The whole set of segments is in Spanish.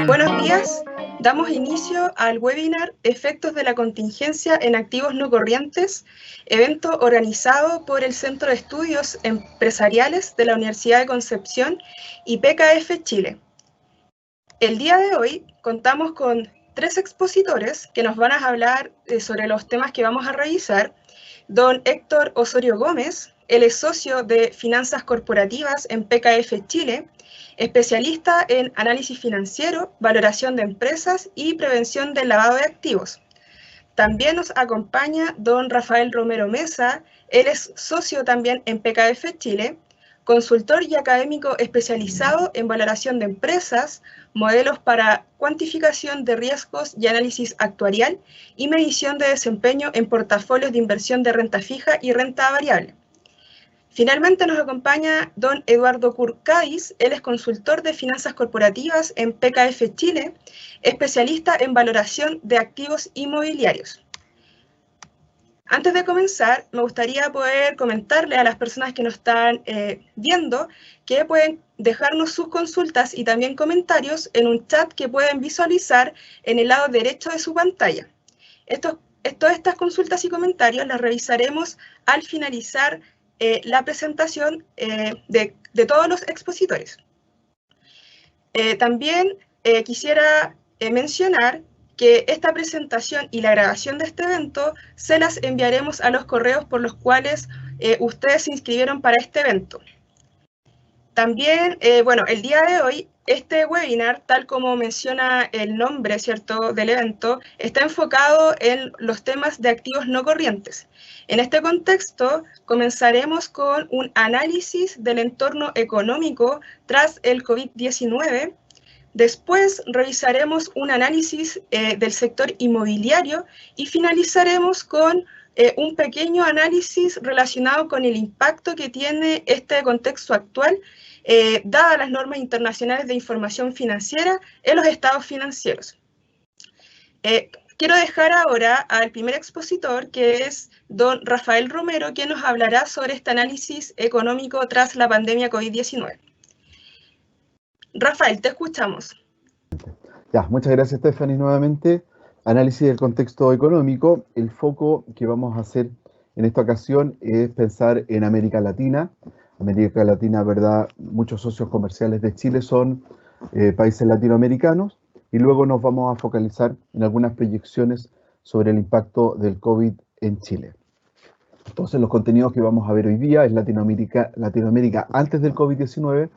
Buenos días, damos inicio al webinar Efectos de la contingencia en activos no corrientes, evento organizado por el Centro de Estudios Empresariales de la Universidad de Concepción y PKF Chile. El día de hoy contamos con 3 expositores que nos van a hablar sobre los temas que vamos a revisar. Don Héctor Osorio Gómez, él es socio de Finanzas Corporativas en PKF Chile, especialista en análisis financiero, valoración de empresas y prevención del lavado de activos. También nos acompaña don Rafael Romero Mesa, él es socio también en PKF Chile, consultor y académico especializado en valoración de empresas, modelos para cuantificación de riesgos y análisis actuarial y medición de desempeño en portafolios de inversión de renta fija y renta variable. Finalmente nos acompaña don Eduardo Curcadis, él es consultor de finanzas corporativas en PKF Chile, especialista en valoración de activos inmobiliarios. Antes de comenzar, me gustaría poder comentarle a las personas que nos están viendo que pueden dejarnos sus consultas y también comentarios en un chat que pueden visualizar en el lado derecho de su pantalla. Todas estas consultas y comentarios las revisaremos al finalizar la presentación de todos los expositores. También quisiera mencionar que esta presentación y la grabación de este evento se las enviaremos a los correos por los cuales ustedes se inscribieron para este evento. También, el día de hoy, este webinar, tal como menciona el nombre, ¿cierto?, del evento, está enfocado en los temas de activos no corrientes. En este contexto, comenzaremos con un análisis del entorno económico tras el COVID-19. Después revisaremos un análisis del sector inmobiliario y finalizaremos con un pequeño análisis relacionado con el impacto que tiene este contexto actual, dadas las normas internacionales de información financiera en los estados financieros. Quiero dejar ahora al primer expositor, que es don Rafael Romero, quien nos hablará sobre este análisis económico tras la pandemia COVID-19. Rafael, te escuchamos. Ya, muchas gracias, Stephanie, nuevamente. Análisis del contexto económico. El foco que vamos a hacer en esta ocasión es pensar en América Latina. América Latina, ¿verdad? Muchos socios comerciales de Chile son países latinoamericanos, y luego nos vamos a focalizar en algunas proyecciones sobre el impacto del COVID en Chile. Entonces, los contenidos que vamos a ver hoy día es Latinoamérica antes del COVID-19,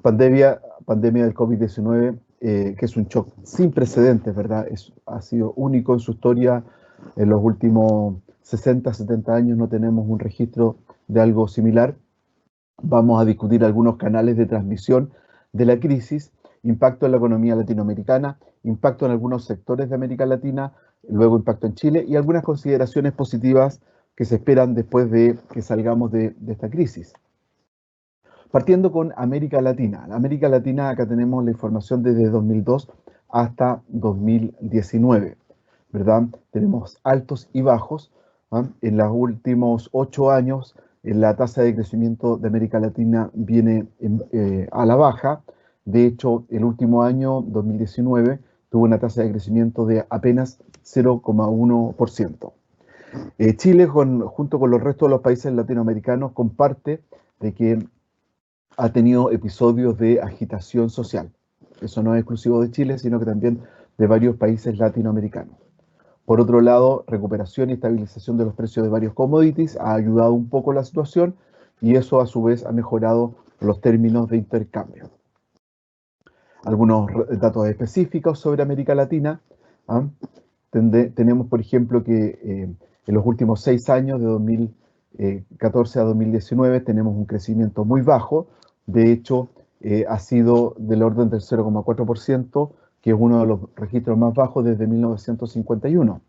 pandemia del COVID-19, que es un shock sin precedentes, ¿verdad? Ha sido único en su historia. En los últimos 60, 70 años no tenemos un registro de algo similar. Vamos a discutir algunos canales de transmisión de la crisis, impacto en la economía latinoamericana, impacto en algunos sectores de América Latina, luego impacto en Chile y algunas consideraciones positivas que se esperan después de que salgamos de esta crisis. Partiendo con América Latina. América Latina, acá tenemos la información desde 2002 hasta 2019, ¿verdad? Tenemos altos y bajos. En los últimos 8 años, la tasa de crecimiento de América Latina viene a la baja. De hecho, el último año, 2019, tuvo una tasa de crecimiento de apenas 0,1%. Chile, junto con los restos de los países latinoamericanos, comparte de que ha tenido episodios de agitación social. Eso no es exclusivo de Chile, sino que también de varios países latinoamericanos. Por otro lado, recuperación y estabilización de los precios de varios commodities ha ayudado un poco la situación, y eso a su vez ha mejorado los términos de intercambio. Algunos datos específicos sobre América Latina. Tenemos, por ejemplo, que en los últimos 6 años, de 2014 a 2019, tenemos un crecimiento muy bajo. De hecho, ha sido del orden del 0,4%, que es uno de los registros más bajos desde 1951.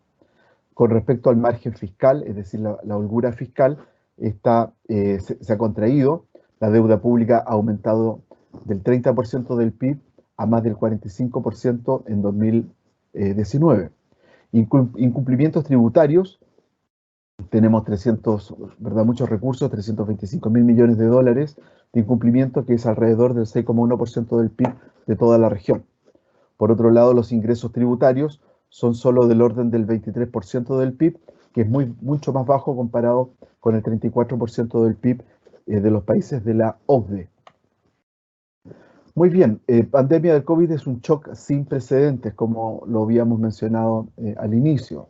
Con respecto al margen fiscal, es decir, la holgura fiscal, se ha contraído. La deuda pública ha aumentado del 30% del PIB a más del 45% en 2019. Incumplimientos tributarios tenemos 300, ¿verdad? Muchos recursos, 325.000 millones de dólares de incumplimiento, que es alrededor del 6,1% del PIB de toda la región. Por otro lado, los ingresos tributarios son solo del orden del 23% del PIB, que es mucho más bajo comparado con el 34% del PIB de los países de la OCDE. Muy bien, pandemia del COVID es un shock sin precedentes, como lo habíamos mencionado al inicio.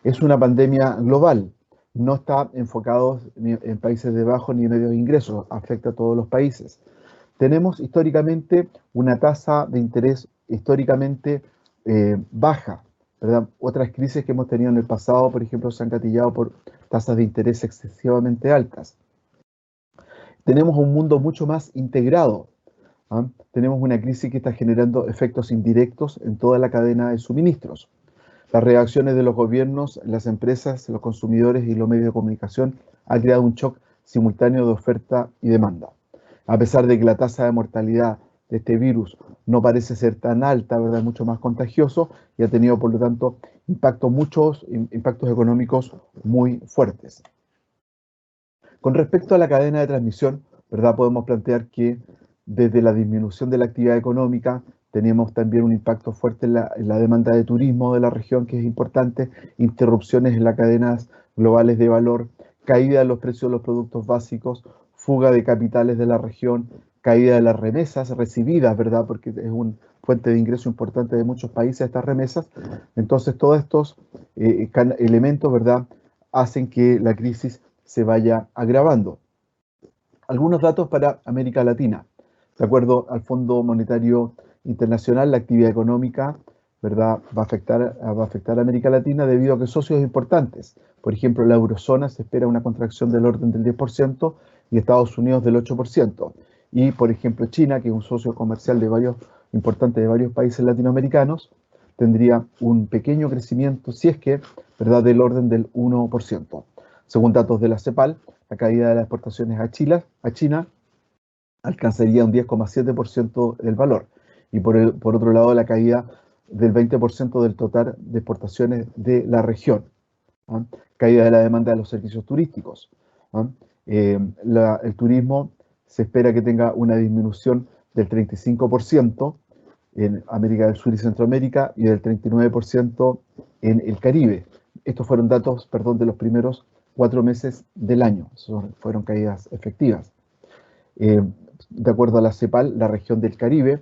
Es una pandemia global, no está enfocado ni en países de bajos ni medios ingresos, afecta a todos los países. Tenemos históricamente una tasa de interés históricamente baja, ¿verdad? Otras crisis que hemos tenido en el pasado, por ejemplo, se han gatillado por tasas de interés excesivamente altas. Tenemos un mundo mucho más integrado. ¿Ah? Tenemos una crisis que está generando efectos indirectos en toda la cadena de suministros. Las reacciones de los gobiernos, las empresas, los consumidores y los medios de comunicación han creado un shock simultáneo de oferta y demanda. A pesar de que la tasa de mortalidad de este virus no parece ser tan alta, ¿verdad? Es mucho más contagioso y ha tenido, por lo tanto, muchos impactos económicos muy fuertes. Con respecto a la cadena de transmisión, ¿verdad? Podemos plantear que desde la disminución de la actividad económica tenemos también un impacto fuerte en la demanda de turismo de la región, que es importante, interrupciones en las cadenas globales de valor, caída de los precios de los productos básicos, fuga de capitales de la región, caída de las remesas recibidas, ¿verdad? Porque es una fuente de ingreso importante de muchos países estas remesas. Entonces, todos estos elementos, ¿verdad?, hacen que la crisis se vaya agravando. Algunos datos para América Latina. De acuerdo al Fondo Monetario Internacional, la actividad económica, ¿verdad?, va a afectar a América Latina debido a que socios importantes, por ejemplo, la eurozona se espera una contracción del orden del 10% y Estados Unidos del 8%. Y, por ejemplo, China, que es un socio comercial importante de varios países latinoamericanos, tendría un pequeño crecimiento, si es que, ¿verdad?, del orden del 1%. Según datos de la CEPAL, la caída de las exportaciones a China alcanzaría un 10,7% del valor. Y por otro lado, la caída del 20% del total de exportaciones de la región. ¿Ah? Caída de la demanda de los servicios turísticos. ¿Ah? El turismo se espera que tenga una disminución del 35% en América del Sur y Centroamérica y del 39% en el Caribe. Estos fueron datos, de los primeros 4 meses del año. Fueron caídas efectivas. De acuerdo a la CEPAL, la región del Caribe,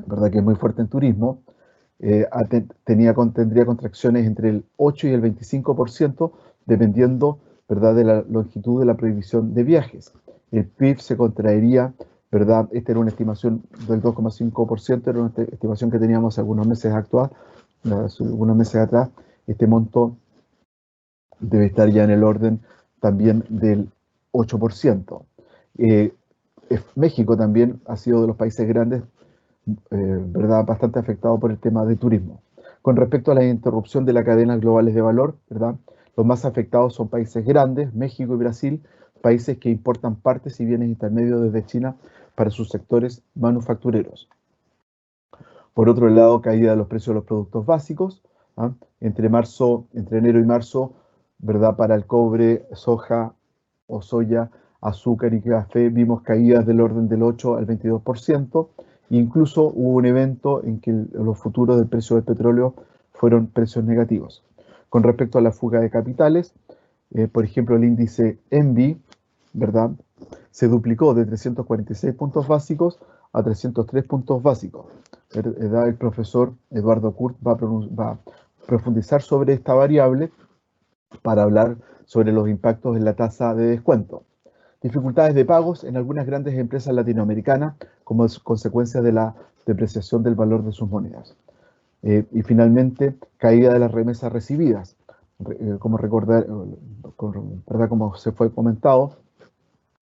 ¿verdad?, que es muy fuerte en turismo, tendría contracciones entre el 8 y el 25%, dependiendo, ¿verdad?, de la longitud de la prohibición de viajes. El PIB se contraería, ¿verdad? Esta era una estimación del 2,5%, era una estimación que teníamos algunos meses atrás. Este monto debe estar ya en el orden también del 8%. México también ha sido de los países grandes, ¿verdad?, bastante afectado por el tema de turismo. Con respecto a la interrupción de las cadenas globales de valor, ¿verdad?, los más afectados son países grandes, México y Brasil, países que importan partes y bienes intermedios desde China para sus sectores manufactureros. Por otro lado, caída de los precios de los productos básicos, ¿ah? Entre enero y marzo, ¿verdad?, para el cobre, soja o soya, azúcar y café, vimos caídas del orden del 8 al 22%, e incluso hubo un evento en que los futuros del precio del petróleo fueron precios negativos. Con respecto a la fuga de capitales, por ejemplo, el índice ENVI, ¿verdad?, se duplicó de 346 puntos básicos a 303 puntos básicos. El profesor Eduardo Kurt va a profundizar sobre esta variable para hablar sobre los impactos en la tasa de descuento. Dificultades de pagos en algunas grandes empresas latinoamericanas como consecuencia de la depreciación del valor de sus monedas. Y finalmente, caída de las remesas recibidas. Como se fue comentado,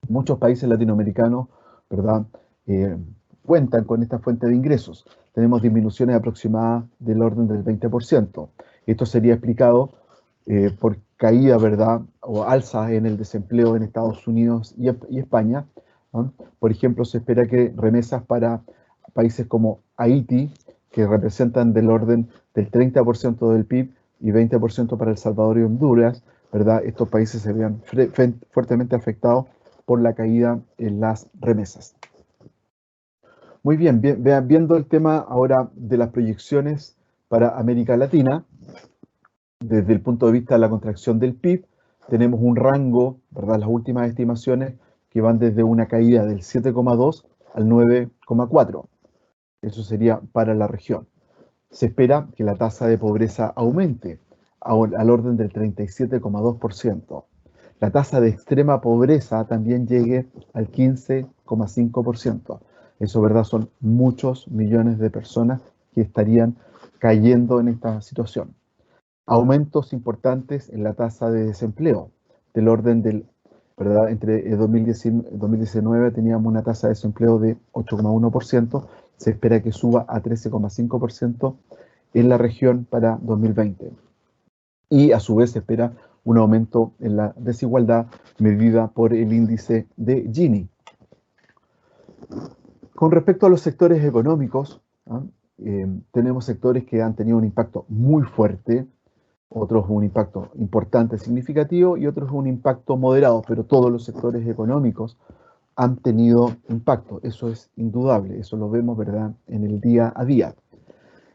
muchos países latinoamericanos, ¿verdad?, cuentan con esta fuente de ingresos. Tenemos disminuciones aproximadas del orden del 20%. Esto sería explicado por caída, ¿verdad?, o alzas en el desempleo en Estados Unidos y España, ¿no? Por ejemplo, se espera que remesas para países como Haití, que representan del orden del 30% del PIB, y 20% para El Salvador y Honduras, ¿verdad?, estos países se vean fuertemente afectados por la caída en las remesas. Muy bien, viendo el tema ahora de las proyecciones para América Latina, desde el punto de vista de la contracción del PIB, tenemos un rango, ¿verdad?, las últimas estimaciones que van desde una caída del 7,2 al 9,4. Eso sería para la región. Se espera que la tasa de pobreza aumente al orden del 37,2%. La tasa de extrema pobreza también llegue al 15,5%. Eso, ¿verdad?, son muchos millones de personas que estarían cayendo en esta situación. Aumentos importantes en la tasa de desempleo, del orden del, ¿verdad?, entre 2019 teníamos una tasa de desempleo de 8,1%, se espera que suba a 13,5% en la región para 2020. Y a su vez se espera un aumento en la desigualdad medida por el índice de Gini. Con respecto a los sectores económicos, tenemos sectores que han tenido un impacto muy fuerte, otros un impacto importante, significativo, y otros un impacto moderado, pero todos los sectores económicos han tenido impacto. Eso es indudable, eso lo vemos, ¿verdad?, en el día a día.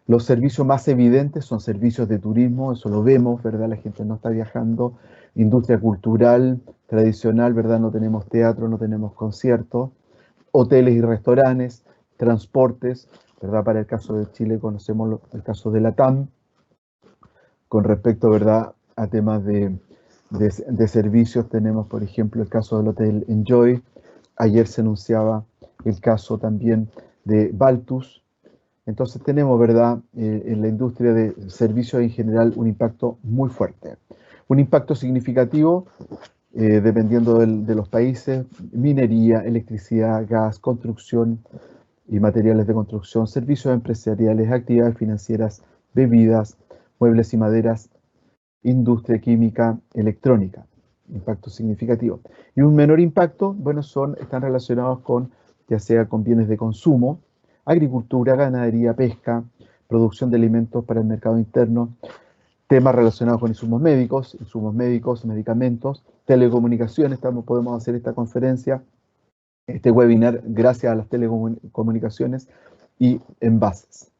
Los servicios más evidentes son servicios de turismo, eso lo vemos, ¿verdad? La gente no está viajando. Industria cultural tradicional, ¿verdad? No tenemos teatro, no tenemos conciertos. Hoteles y restaurantes, transportes, ¿verdad? Para el caso de Chile conocemos el caso de la TAM. Con respecto, ¿verdad?, a temas de servicios, tenemos, por ejemplo, el caso del Hotel Enjoy. Ayer se anunciaba el caso también de Baltus. Entonces tenemos, ¿verdad?, en la industria de servicios en general un impacto muy fuerte. Un impacto significativo, dependiendo de los países: minería, electricidad, gas, construcción y materiales de construcción, servicios empresariales, actividades financieras, bebidas, muebles y maderas, industria química, electrónica. Impacto significativo. Y un menor impacto, bueno, están relacionados con, ya sea con bienes de consumo, agricultura, ganadería, pesca, producción de alimentos para el mercado interno, temas relacionados con insumos médicos, medicamentos, telecomunicaciones. Podemos hacer esta conferencia, este webinar, gracias a las telecomunicaciones y envases.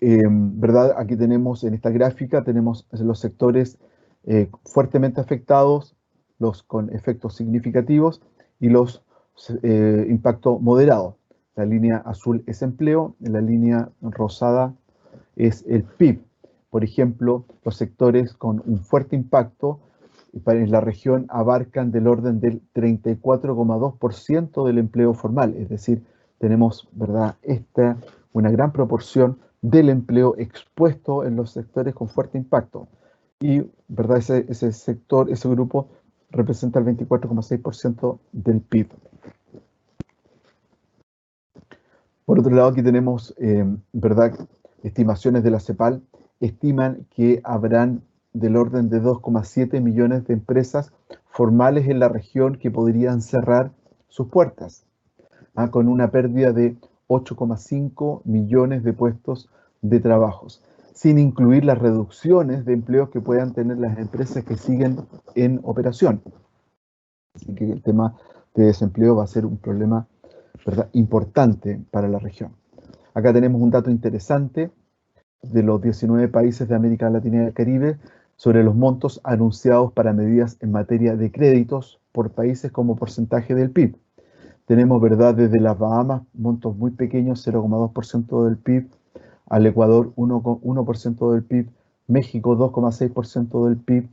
¿Verdad? Aquí tenemos, en esta gráfica, tenemos los sectores fuertemente afectados, los con efectos significativos y los impacto moderado. La línea azul es empleo, la línea rosada es el PIB. Por ejemplo, los sectores con un fuerte impacto en la región abarcan del orden del 34,2% del empleo formal, es decir, tenemos, ¿verdad?, una gran proporción del empleo expuesto en los sectores con fuerte impacto. Y, ¿verdad?, ese sector, ese grupo representa el 24,6% del PIB. Por otro lado, aquí tenemos, ¿verdad?, estimaciones de la CEPAL. Estiman que habrán del orden de 2,7 millones de empresas formales en la región que podrían cerrar sus puertas, con una pérdida de 8,5 millones de puestos de trabajos, sin incluir las reducciones de empleos que puedan tener las empresas que siguen en operación. Así que el tema de desempleo va a ser un problema, ¿verdad?, importante para la región. Acá tenemos un dato interesante de los 19 países de América Latina y el Caribe sobre los montos anunciados para medidas en materia de créditos por países como porcentaje del PIB. Tenemos, ¿verdad?, desde las Bahamas, montos muy pequeños, 0,2% del PIB, al Ecuador 1% del PIB, México 2,6% del PIB,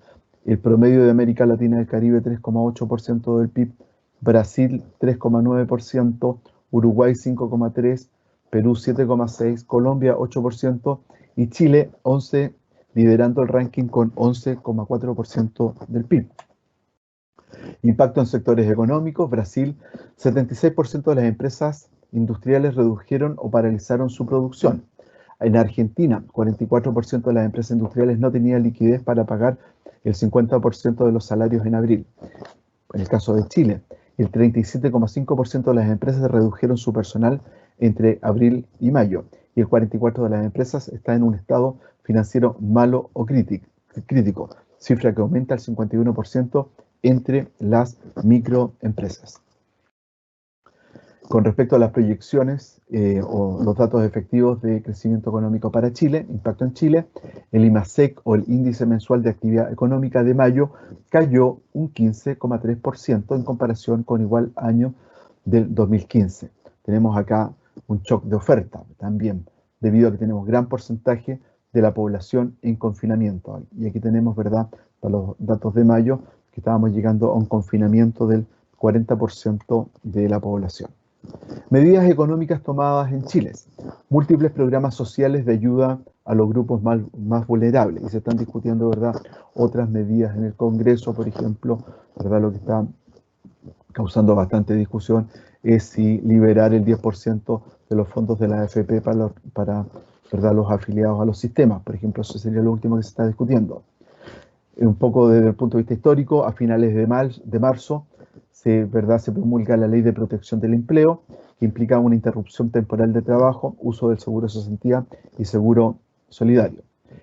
el promedio de América Latina y el Caribe 3,8% del PIB, Brasil 3,9%, Uruguay 5,3%, Perú 7,6%, Colombia 8% y Chile 11%, liderando el ranking con 11,4% del PIB. Impacto en sectores económicos: Brasil, 76% de las empresas industriales redujeron o paralizaron su producción. En Argentina, 44% de las empresas industriales no tenían liquidez para pagar el 50% de los salarios en abril. En el caso de Chile, el 37,5% de las empresas redujeron su personal entre abril y mayo, y el 44% de las empresas está en un estado financiero malo o crítico. cifra que aumenta al 51% entre las microempresas. Con respecto a las proyecciones o los datos efectivos de crecimiento económico para Chile, impacto en Chile, el IMASEC o el índice mensual de actividad económica de mayo cayó un 15,3% en comparación con igual año del 2015. Tenemos acá un shock de oferta también, debido a que tenemos gran porcentaje de la población en confinamiento. Y aquí tenemos, ¿verdad?, para los datos de mayo, que estábamos llegando a un confinamiento del 40% de la población. Medidas económicas tomadas en Chile. Múltiples programas sociales de ayuda a los grupos más vulnerables. Y se están discutiendo, ¿verdad?, otras medidas en el Congreso, por ejemplo, ¿verdad?, lo que está causando bastante discusión es si liberar el 10% de los fondos de la AFP para ¿verdad?, los afiliados a los sistemas. Por ejemplo, eso sería lo último que se está discutiendo. Un poco desde el punto de vista histórico, a finales de marzo se promulga la Ley de Protección del Empleo, que implica una interrupción temporal de trabajo, uso del seguro de cesantía y seguro solidario.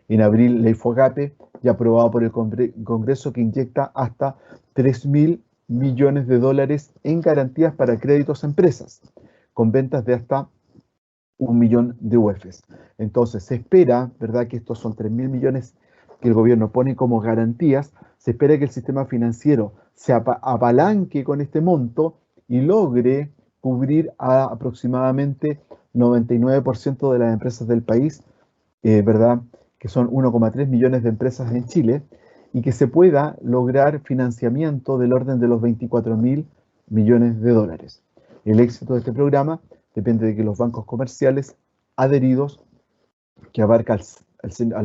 En abril, Ley FOGAPE, ya aprobada por el Congreso, que inyecta hasta 3.000 millones de dólares en garantías para créditos a empresas, con ventas de hasta 1 millón de UFs. Entonces, se espera, ¿verdad?, que estos son 3.000 millones que el gobierno pone como garantías. Se espera que el sistema financiero se apalanque con este monto y logre cubrir a aproximadamente 99% de las empresas del país, ¿verdad?, que son 1,3 millones de empresas en Chile, y que se pueda lograr financiamiento del orden de los 24.000 millones de dólares. El éxito de este programa depende de que los bancos comerciales adheridos, que abarca al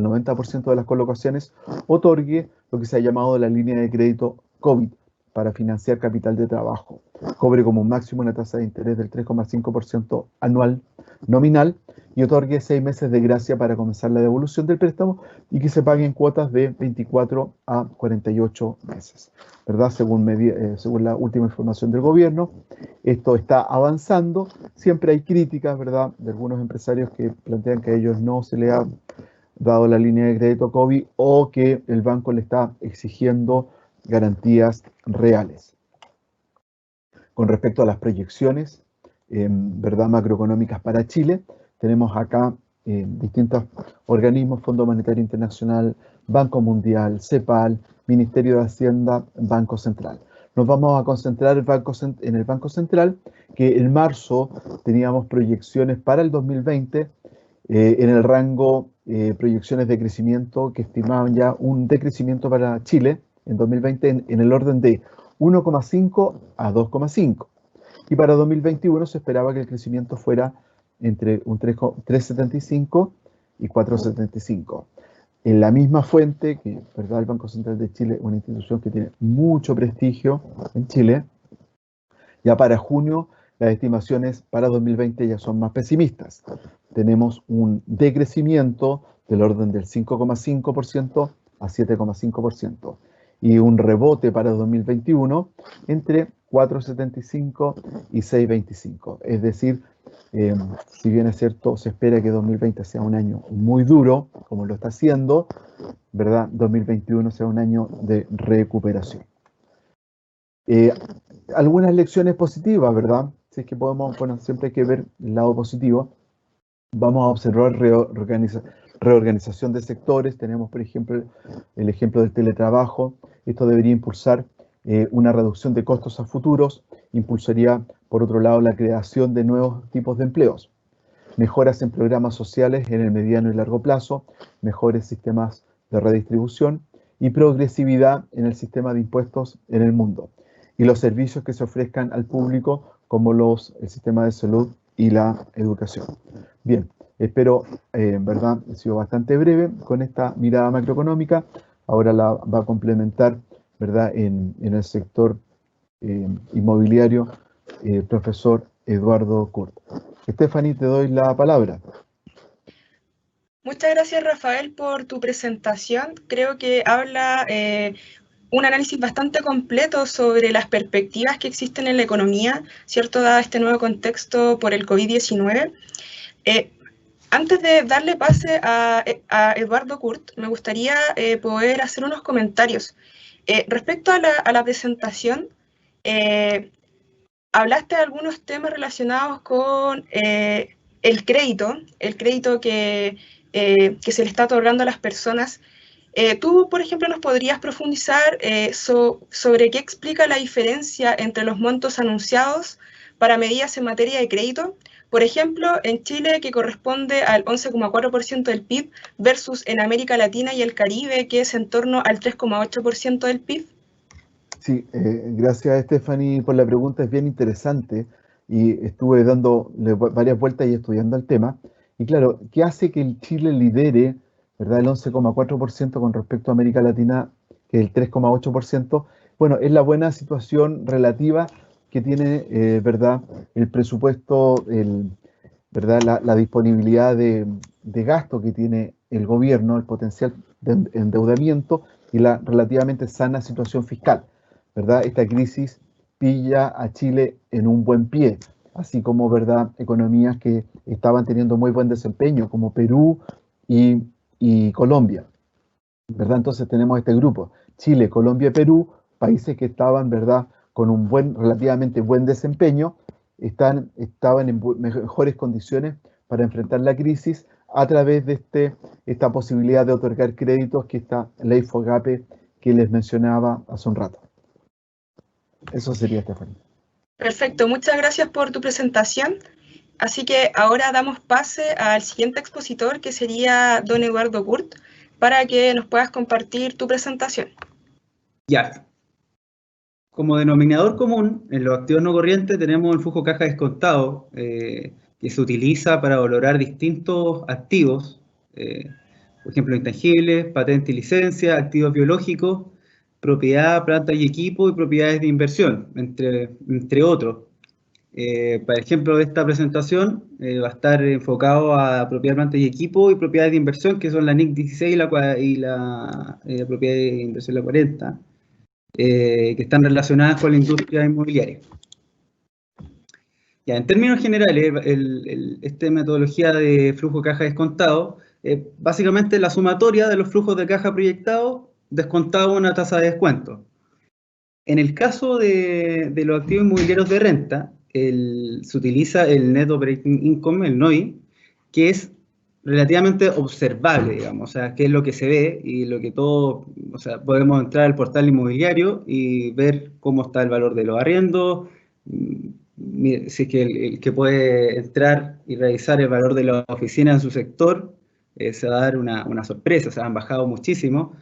90% de las colocaciones, otorgue lo que se ha llamado la línea de crédito COVID para financiar capital de trabajo, cobre como máximo una tasa de interés del 3,5% anual nominal y otorgue 6 meses de gracia para comenzar la devolución del préstamo y que se paguen cuotas de 24 a 48 meses, ¿verdad? Según la última información del gobierno, esto está avanzando. Siempre hay críticas, ¿verdad?, de algunos empresarios que plantean que a ellos no se les ha dado la línea de crédito COVID o que el banco le está exigiendo garantías reales. Con respecto a las proyecciones, ¿verdad?, macroeconómicas para Chile, tenemos acá distintos organismos: Fondo Monetario Internacional, Banco Mundial, CEPAL, Ministerio de Hacienda, Banco Central. Nos vamos a concentrar en el Banco Central, que en marzo teníamos proyecciones para el 2020 en el rango, proyecciones de crecimiento que estimaban ya un decrecimiento para Chile en 2020 en el orden de 1,5 a 2,5. Y para 2021 se esperaba que el crecimiento fuera entre un 3,75 y 4,75. En la misma fuente, que, ¿verdad?, el Banco Central de Chile, una institución que tiene mucho prestigio en Chile, ya para junio las estimaciones para 2020 ya son más pesimistas. Tenemos un decrecimiento del orden del 5,5% a 7,5% y un rebote para 2021 entre 4,75 y 6,25. Es decir, si bien es cierto, se espera que 2020 sea un año muy duro, como lo está haciendo, ¿verdad?, 2021 sea un año de recuperación. Algunas lecciones positivas, ¿verdad? Si es que podemos, bueno, siempre hay que ver el lado positivo. Vamos a observar reorganización de sectores. Tenemos, por ejemplo, el ejemplo del teletrabajo. Esto debería impulsar una reducción de costos a futuros. Impulsaría, por otro lado, la creación de nuevos tipos de empleos. Mejoras en programas sociales en el mediano y largo plazo, mejores sistemas de redistribución y progresividad en el sistema de impuestos en el mundo. Y los servicios que se ofrezcan al público, como el sistema de salud y la educación. Bien, espero, ¿verdad?, he sido bastante breve con esta mirada macroeconómica. Ahora la va a complementar, ¿verdad?, en el sector inmobiliario, profesor Eduardo Kurt. Stephanie, te doy la palabra. Muchas gracias, Rafael, por tu presentación. Creo que habla un análisis bastante completo sobre las perspectivas que existen en la economía, ¿cierto?, dado este nuevo contexto por el COVID-19. Antes de darle pase a Eduardo Kurt, me gustaría poder hacer unos comentarios. Respecto a la presentación, hablaste de algunos temas relacionados con el crédito que se le está otorgando a las personas. Tú, por ejemplo, nos podrías profundizar sobre qué explica la diferencia entre los montos anunciados para medidas en materia de crédito. Por ejemplo, en Chile, que corresponde al 11,4% del PIB, versus en América Latina y el Caribe, que es en torno al 3,8% del PIB. Sí, gracias Stephanie por la pregunta, es bien interesante y estuve dando varias vueltas y estudiando el tema. Y claro, ¿qué hace que el Chile lidere, ¿verdad? El 11,4% con respecto a América Latina, que es el 3,8%? Bueno, es la buena situación relativa que tiene, ¿verdad? El presupuesto, ¿verdad? La disponibilidad de gasto que tiene el gobierno, el potencial de endeudamiento y la relativamente sana situación fiscal, ¿verdad? Esta crisis pilla a Chile en un buen pie, así como, ¿verdad?, economías que estaban teniendo muy buen desempeño, como Perú y Colombia, ¿verdad? Entonces tenemos este grupo, Chile, Colombia y Perú, países que estaban, ¿verdad?, con un relativamente buen desempeño, estaban en mejores condiciones para enfrentar la crisis a través de esta posibilidad de otorgar créditos, que esta ley FOGAPE que les mencionaba hace un rato. Eso sería, Stephanie. Perfecto, muchas gracias por tu presentación. Así que ahora damos pase al siguiente expositor, que sería don Eduardo Kurt, para que nos puedas compartir tu presentación. Ya. Como denominador común, en los activos no corrientes tenemos el flujo caja descontado, que se utiliza para valorar distintos activos, por ejemplo, intangibles, patente y licencia, activos biológicos, propiedad, planta y equipo y propiedades de inversión, entre otros. Por ejemplo, esta presentación va a estar enfocado a propiedad, planta y equipo y propiedades de inversión, que son la NIC 16 y la propiedad de inversión la 40. Que están relacionadas con la industria inmobiliaria. Ya, en términos generales, esta metodología de flujo de caja descontado es básicamente la sumatoria de los flujos de caja proyectados descontado una tasa de descuento. En el caso de los activos inmobiliarios de renta, se utiliza el Net Operating Income, el NOI, que es relativamente observable, digamos, o sea, qué es lo que se ve y lo que todos, o sea, podemos entrar al portal inmobiliario y ver cómo está el valor de los arriendos, si es que el que puede entrar y revisar el valor de la oficina en su sector, se va a dar una sorpresa, se han bajado muchísimo.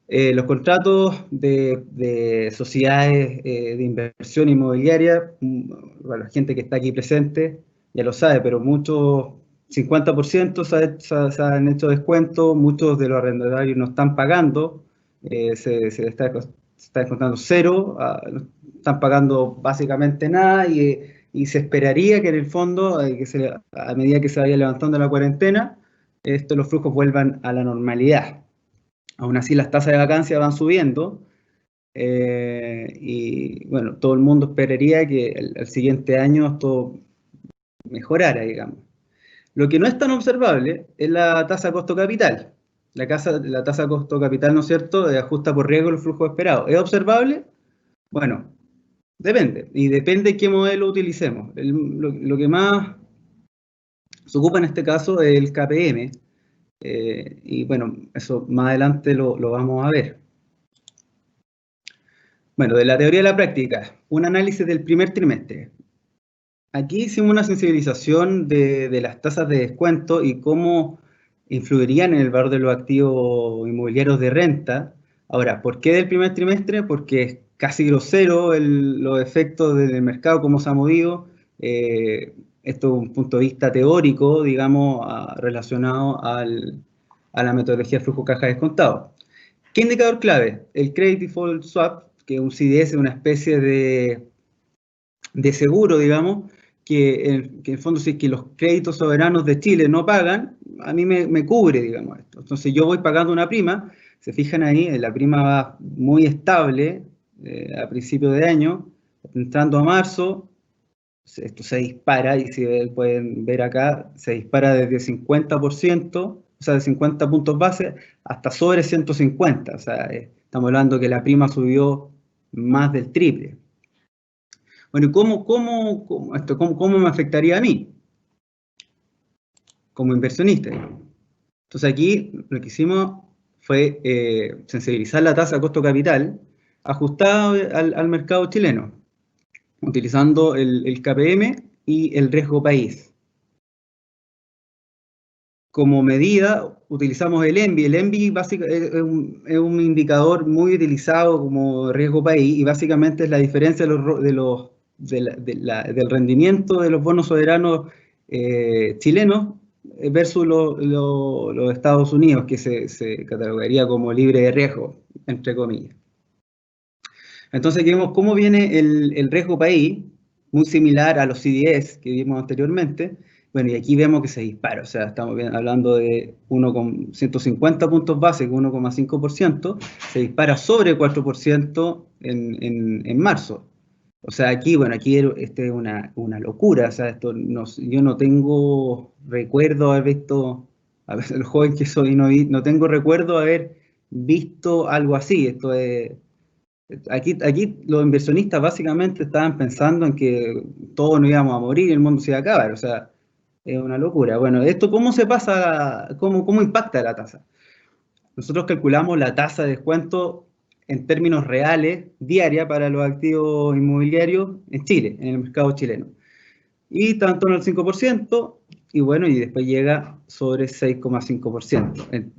Los contratos de sociedades de inversión inmobiliaria, bueno, la gente que está aquí presente ya lo sabe, pero muchos, 50% se han hecho descuentos, muchos de los arrendatarios no están pagando, se está descontando cero, no están pagando básicamente nada y se esperaría que en el fondo, a medida que se vaya levantando la cuarentena, los flujos vuelvan a la normalidad. Aún así las tasas de vacancia van subiendo y bueno, todo el mundo esperaría que el siguiente año esto mejorara, digamos. Lo que no es tan observable es la tasa costo-capital. La tasa costo-capital, ¿no es cierto?, ajusta por riesgo el flujo esperado. ¿Es observable? Bueno, depende. Y depende de qué modelo utilicemos. Lo que más se ocupa en este caso es el KPM. Y bueno, eso más adelante lo vamos a ver. Bueno, de la teoría a la práctica, un análisis del primer trimestre. Aquí hicimos una sensibilización de las tasas de descuento y cómo influirían en el valor de los activos inmobiliarios de renta. Ahora, ¿por qué del primer trimestre? Porque es casi grosero los efectos del mercado, cómo se ha movido. Esto es un punto de vista teórico, digamos, relacionado a la metodología de flujo caja descontado. ¿Qué indicador clave? El Credit Default Swap, que es un CDS, una especie de seguro, digamos, que en el fondo, si es que los créditos soberanos de Chile no pagan, a mí me cubre, digamos, esto. Entonces yo voy pagando una prima, se fijan ahí, la prima va muy estable a principios de año, entrando a marzo, esto se dispara, y si pueden ver acá, se dispara desde 50%, o sea, de 50 puntos base, hasta sobre 150. O sea, estamos hablando que la prima subió más del triple. Bueno, ¿y cómo me afectaría a mí? Como inversionista. Entonces aquí lo que hicimos fue sensibilizar la tasa de costo capital ajustada al mercado chileno, utilizando el KPM y el riesgo país. Como medida utilizamos el ENVI. El ENVI básicamente es un indicador muy utilizado como riesgo país, y básicamente es la diferencia del rendimiento de los bonos soberanos chilenos versus los Estados Unidos, que se catalogaría como libre de riesgo, entre comillas. Entonces aquí vemos cómo viene el riesgo país, muy similar a los CDS que vimos anteriormente. Bueno, y aquí vemos que se dispara, o sea, estamos hablando de 1,150 puntos base, 1,5%, se dispara sobre 4% en marzo. O sea, aquí es una locura, o sea, yo no tengo recuerdo haber visto, a veces el joven que soy, no tengo recuerdo haber visto algo así. Esto es... Aquí los inversionistas básicamente estaban pensando en que todos nos íbamos a morir y el mundo se iba a acabar, o sea, es una locura. Bueno, ¿esto cómo se pasa, cómo impacta la tasa? Nosotros calculamos la tasa de descuento en términos reales, diaria, para los activos inmobiliarios en Chile, en el mercado chileno. Y está en torno al 5%, y bueno, y después llega sobre 6,5%.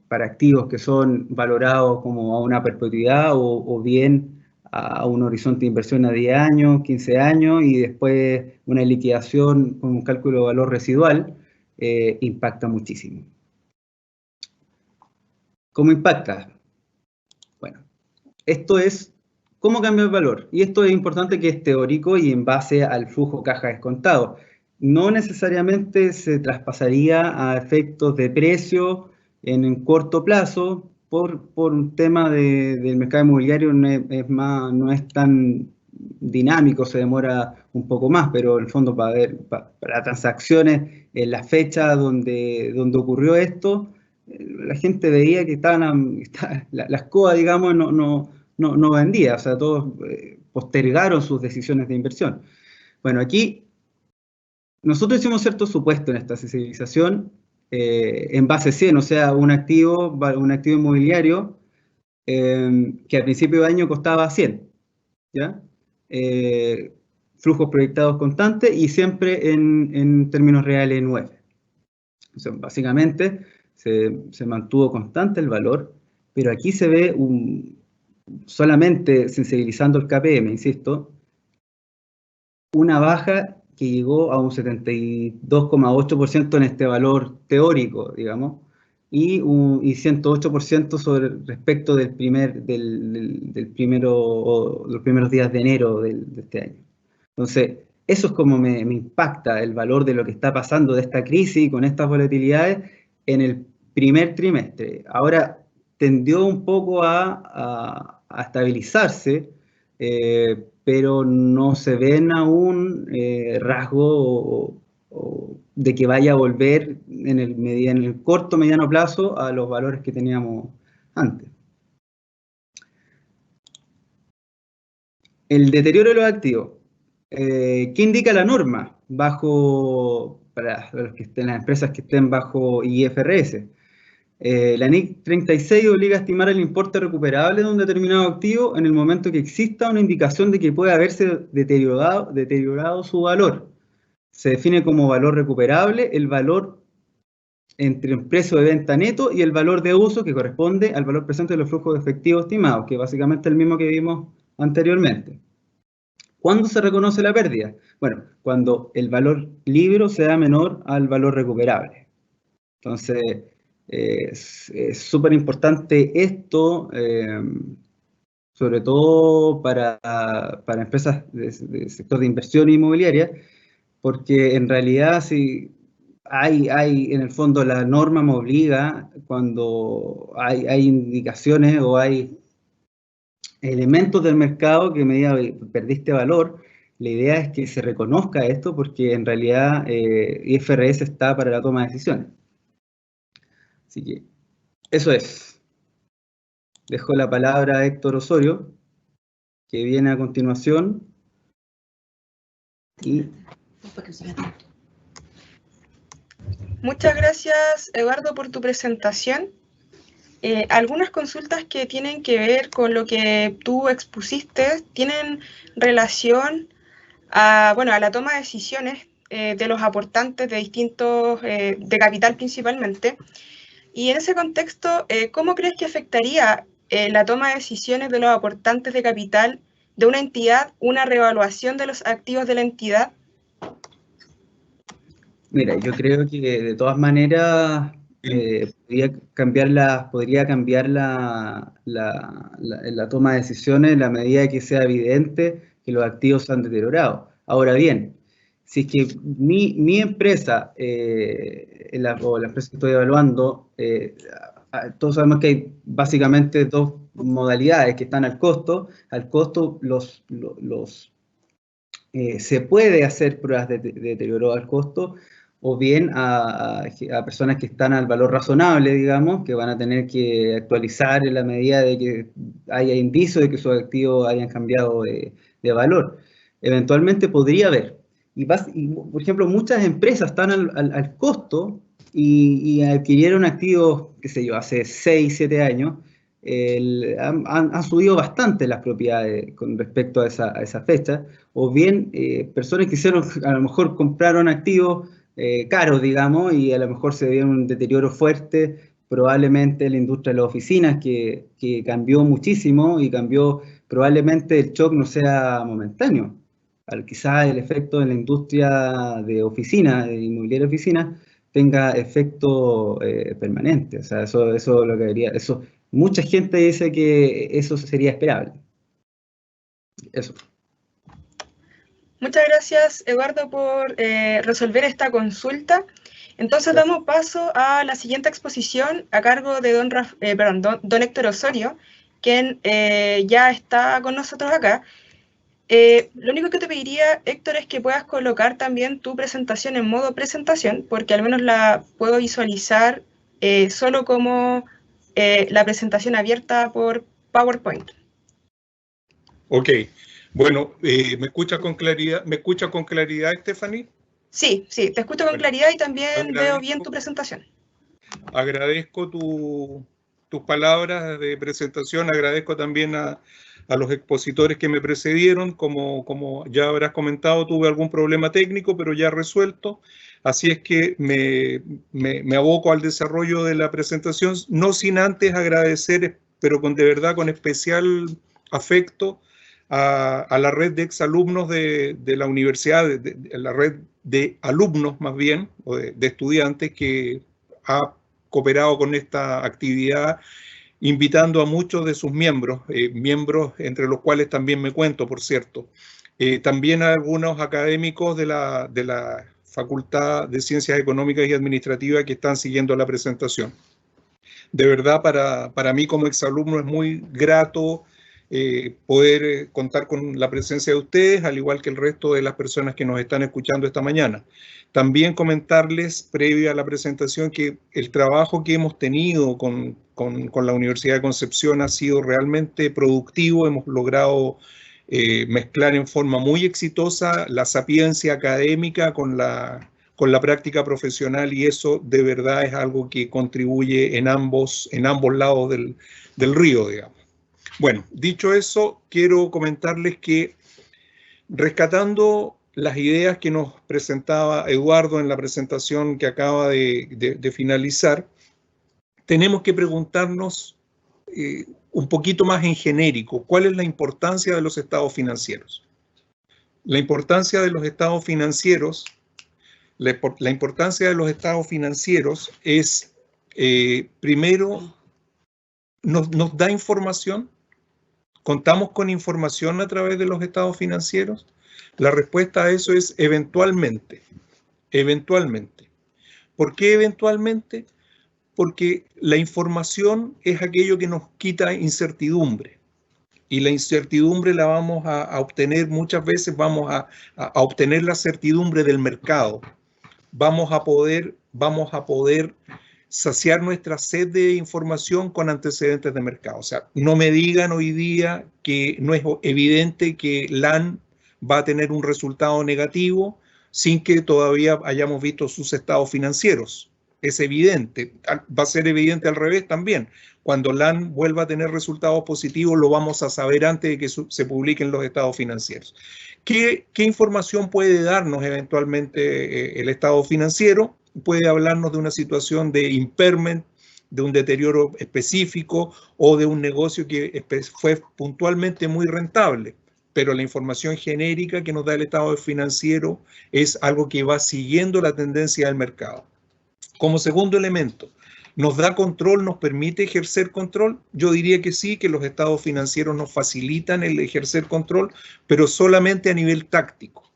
Para activos que son valorados como a una perpetuidad o bien a un horizonte de inversión a 10 años, 15 años, y después una liquidación con un cálculo de valor residual, impacta muchísimo. ¿Cómo impacta? Bueno, esto es cómo cambia el valor, y esto es importante que es teórico y en base al flujo caja descontado. No necesariamente se traspasaría a efectos de precio en un corto plazo por un tema del mercado inmobiliario. No es tan dinámico, se demora un poco más, pero en el fondo para transacciones en la fecha donde ocurrió esto, la gente veía que la escoba, digamos, no vendía, o sea, todos postergaron sus decisiones de inversión. Bueno, aquí nosotros hicimos cierto supuesto en esta sensibilización en base 100, o sea, un activo inmobiliario que al principio de año costaba 100, ¿ya? Flujos proyectados constantes y siempre en términos reales 9. O sea, básicamente se mantuvo constante el valor, pero aquí se ve solamente sensibilizando el KPM, insisto, una baja que llegó a un 72,8% en este valor teórico, digamos, y 108% respecto los primeros días de enero de este año. Entonces, eso es como me impacta el valor de lo que está pasando, de esta crisis con estas volatilidades en el primer trimestre. Ahora tendió un poco a estabilizarse, pero no se ven aún rasgos de que vaya a volver en el corto mediano plazo a los valores que teníamos antes. El deterioro de los activos. ¿Qué indica la norma para las empresas que estén bajo IFRS? La NIC 36 obliga a estimar el importe recuperable de un determinado activo en el momento que exista una indicación de que puede haberse deteriorado su valor. Se define como valor recuperable el valor entre el precio de venta neto y el valor de uso, que corresponde al valor presente de los flujos efectivos estimados, que básicamente es el mismo que vimos anteriormente. ¿Cuándo se reconoce la pérdida? Bueno, cuando el valor libro sea menor al valor recuperable. Entonces, es súper importante esto, sobre todo para empresas del sector de inversión inmobiliaria, porque en realidad si en el fondo la norma me obliga, cuando hay indicaciones o hay elementos del mercado que me digan, perdiste valor, la idea es que se reconozca esto porque en realidad IFRS está para la toma de decisiones. Así que eso es. Dejo la palabra a Héctor Osorio, que viene a continuación. Muchas gracias, Eduardo, por tu presentación. Algunas consultas que tienen que ver con lo que tú expusiste tienen relación a la toma de decisiones de los aportantes de distintos, de capital principalmente. Y en ese contexto, ¿cómo crees que afectaría la toma de decisiones de los aportantes de capital de una entidad, una reevaluación de los activos de la entidad? Mira, yo creo que de todas maneras podría cambiar la toma de decisiones en la medida que sea evidente que los activos se han deteriorado. Ahora bien, si es que mi empresa, o la empresa que estoy evaluando, todos sabemos que hay básicamente dos modalidades que están al costo. Al costo se puede hacer pruebas de deterioro al costo, o bien a personas que están al valor razonable, digamos, que van a tener que actualizar en la medida de que haya indicios de que sus activos hayan cambiado de valor. Eventualmente podría haber. Y, por ejemplo, muchas empresas están al costo y adquirieron activos, qué sé yo, hace 6, 7 años, han subido bastante las propiedades con respecto a esa fecha, o bien personas que a lo mejor compraron activos caros, digamos, y a lo mejor se vieron un deterioro fuerte, probablemente la industria de las oficinas, que cambió muchísimo y probablemente el shock no sea momentáneo. Quizás el efecto en la industria de oficinas, de inmobiliaria de oficinas, tenga efecto permanente. O sea, eso lo que debería, mucha gente dice que eso sería esperable. Eso. Muchas gracias, Eduardo, por resolver esta consulta. Entonces damos paso a la siguiente exposición a cargo de don Héctor Osorio, quien ya está con nosotros acá. Lo único que te pediría, Héctor, es que puedas colocar también tu presentación en modo presentación, porque al menos la puedo visualizar solo como la presentación abierta por PowerPoint. Ok. Bueno, ¿me escucha con claridad? ¿Me escucha con claridad, Stephanie? Sí, te escucho con claridad y también veo bien tu presentación. Agradezco tus palabras de presentación, agradezco también a los expositores que me precedieron. Como ya habrás comentado, tuve algún problema técnico, pero ya resuelto. Así es que me aboco al desarrollo de la presentación, no sin antes agradecer, pero de verdad con especial afecto, a la red de exalumnos de la universidad, la red de alumnos más bien, o de estudiantes que ha cooperado con esta actividad, invitando a muchos de sus miembros, miembros entre los cuales también me cuento, por cierto. También a algunos académicos de la Facultad de Ciencias Económicas y Administrativas que están siguiendo la presentación. De verdad, para mí como exalumno es muy grato poder contar con la presencia de ustedes, al igual que el resto de las personas que nos están escuchando esta mañana. También comentarles, previo a la presentación, que el trabajo que hemos tenido con la Universidad de Concepción ha sido realmente productivo. Hemos logrado mezclar en forma muy exitosa la sapiencia académica con la práctica profesional, y eso de verdad es algo que contribuye en ambos lados del río, digamos. Bueno, dicho eso, quiero comentarles que, rescatando las ideas que nos presentaba Eduardo en la presentación que acaba de finalizar, tenemos que preguntarnos un poquito más en genérico, ¿cuál es la importancia de los estados financieros? La importancia de los estados financieros, es, primero, nos da información. ¿Contamos con información a través de los estados financieros? La respuesta a eso es eventualmente. Eventualmente. ¿Por qué eventualmente? Porque la información es aquello que nos quita incertidumbre. Y la incertidumbre la vamos a obtener muchas veces, vamos a obtener la certidumbre del mercado. Vamos a poder saciar nuestra sed de información con antecedentes de mercado. O sea, no me digan hoy día que no es evidente que LAN va a tener un resultado negativo sin que todavía hayamos visto sus estados financieros. Es evidente, va a ser evidente al revés también. Cuando LAN vuelva a tener resultados positivos, lo vamos a saber antes de que se publiquen los estados financieros. ¿Qué información puede darnos eventualmente el estado financiero? Puede hablarnos de una situación de impairment, de un deterioro específico o de un negocio que fue puntualmente muy rentable, pero la información genérica que nos da el estado financiero es algo que va siguiendo la tendencia del mercado. Como segundo elemento, ¿nos da control, nos permite ejercer control? Yo diría que sí, que los estados financieros nos facilitan el ejercer control, pero solamente a nivel táctico.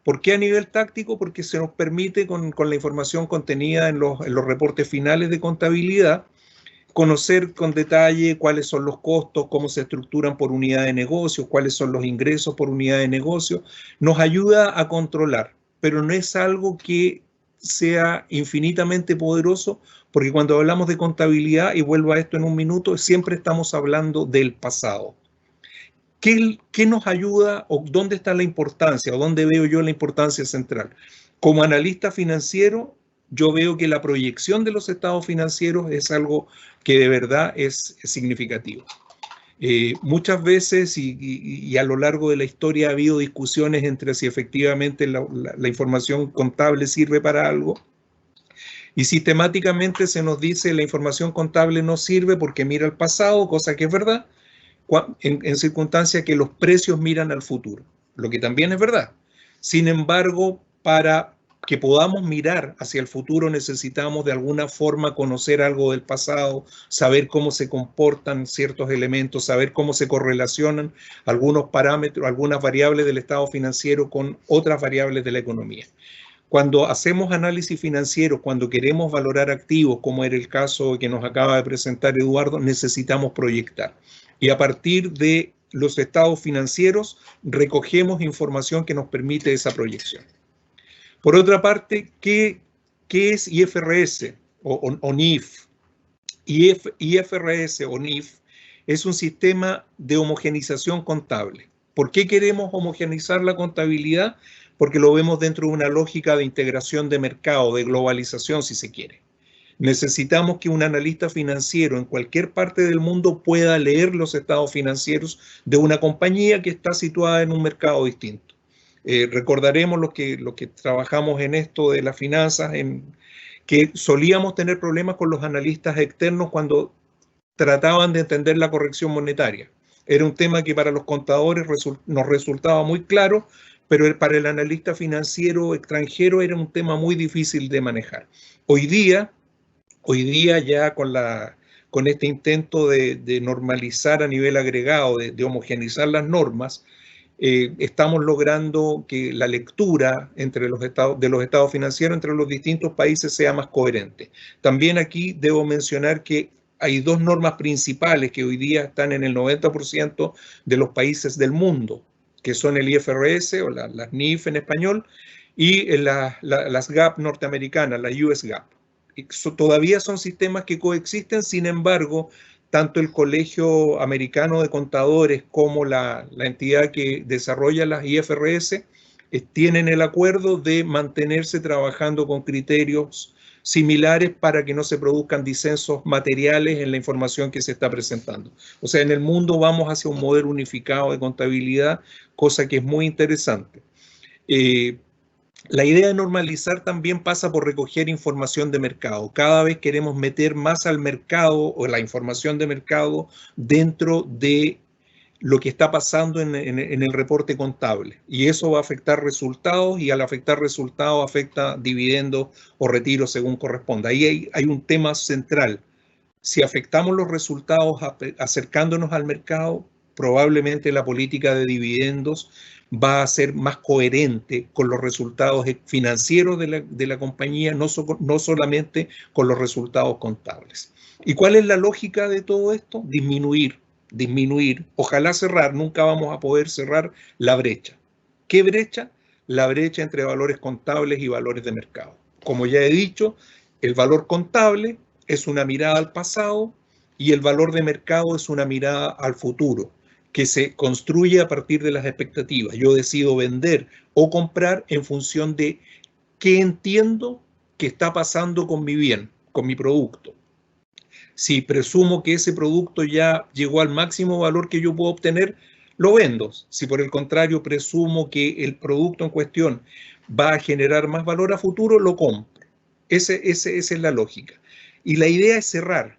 ¿Por qué a nivel táctico? Porque se nos permite, con la información contenida en los reportes finales de contabilidad, conocer con detalle cuáles son los costos, cómo se estructuran por unidad de negocio, cuáles son los ingresos por unidad de negocio. Nos ayuda a controlar, pero no es algo que sea infinitamente poderoso, porque cuando hablamos de contabilidad, y vuelvo a esto en un minuto, siempre estamos hablando del pasado. ¿Qué nos ayuda o dónde está la importancia o dónde veo yo la importancia central? Como analista financiero, yo veo que la proyección de los estados financieros es algo que de verdad es significativo. Muchas veces y a lo largo de la historia ha habido discusiones entre si efectivamente la información contable sirve para algo. Y sistemáticamente se nos dice la información contable no sirve porque mira al pasado, cosa que es verdad, en circunstancias que los precios miran al futuro, lo que también es verdad. Sin embargo, para que podamos mirar hacia el futuro necesitamos de alguna forma conocer algo del pasado, saber cómo se comportan ciertos elementos, saber cómo se correlacionan algunos parámetros, algunas variables del estado financiero con otras variables de la economía. Cuando hacemos análisis financiero, cuando queremos valorar activos, como era el caso que nos acaba de presentar Eduardo, necesitamos proyectar. Y a partir de los estados financieros recogemos información que nos permite esa proyección. Por otra parte, ¿qué es IFRS o NIF? IFRS o NIF es un sistema de homogenización contable. ¿Por qué queremos homogeneizar la contabilidad? Porque lo vemos dentro de una lógica de integración de mercado, de globalización, si se quiere. Necesitamos que un analista financiero en cualquier parte del mundo pueda leer los estados financieros de una compañía que está situada en un mercado distinto. Recordaremos los que trabajamos en esto de las finanzas, que solíamos tener problemas con los analistas externos cuando trataban de entender la corrección monetaria. Era un tema que para los contadores nos resultaba muy claro, pero para el analista financiero extranjero era un tema muy difícil de manejar. Hoy día ya con este intento de normalizar a nivel agregado, de homogeneizar las normas, estamos logrando que la lectura de los estados financieros entre los distintos países sea más coherente. También aquí debo mencionar que hay dos normas principales que hoy día están en el 90% de los países del mundo, que son el IFRS o las NIF en español y las GAAP norteamericanas, la US GAAP. Todavía son sistemas que coexisten, sin embargo, tanto el Colegio Americano de Contadores como la entidad que desarrolla las IFRS tienen el acuerdo de mantenerse trabajando con criterios similares para que no se produzcan disensos materiales en la información que se está presentando. O sea, en el mundo vamos hacia un modelo unificado de contabilidad, cosa que es muy interesante. La idea de normalizar también pasa por recoger información de mercado. Cada vez queremos meter más al mercado o la información de mercado dentro de lo que está pasando en el reporte contable. Y eso va a afectar resultados y al afectar resultados afecta dividendos o retiros según corresponda. Ahí hay un tema central. Si afectamos los resultados acercándonos al mercado, probablemente la política de dividendos va a ser más coherente con los resultados financieros de la compañía, no solamente con los resultados contables. ¿Y cuál es la lógica de todo esto? Disminuir disminuir, ojalá cerrar, nunca vamos a poder cerrar la brecha. ¿Qué brecha? La brecha entre valores contables y valores de mercado. Como ya he dicho, el valor contable es una mirada al pasado y el valor de mercado es una mirada al futuro, que se construye a partir de las expectativas. Yo decido vender o comprar en función de qué entiendo que está pasando con mi bien, con mi producto. Si presumo que ese producto ya llegó al máximo valor que yo puedo obtener, lo vendo. Si por el contrario presumo que el producto en cuestión va a generar más valor a futuro, lo compro. Esa es la lógica. Y la idea es cerrar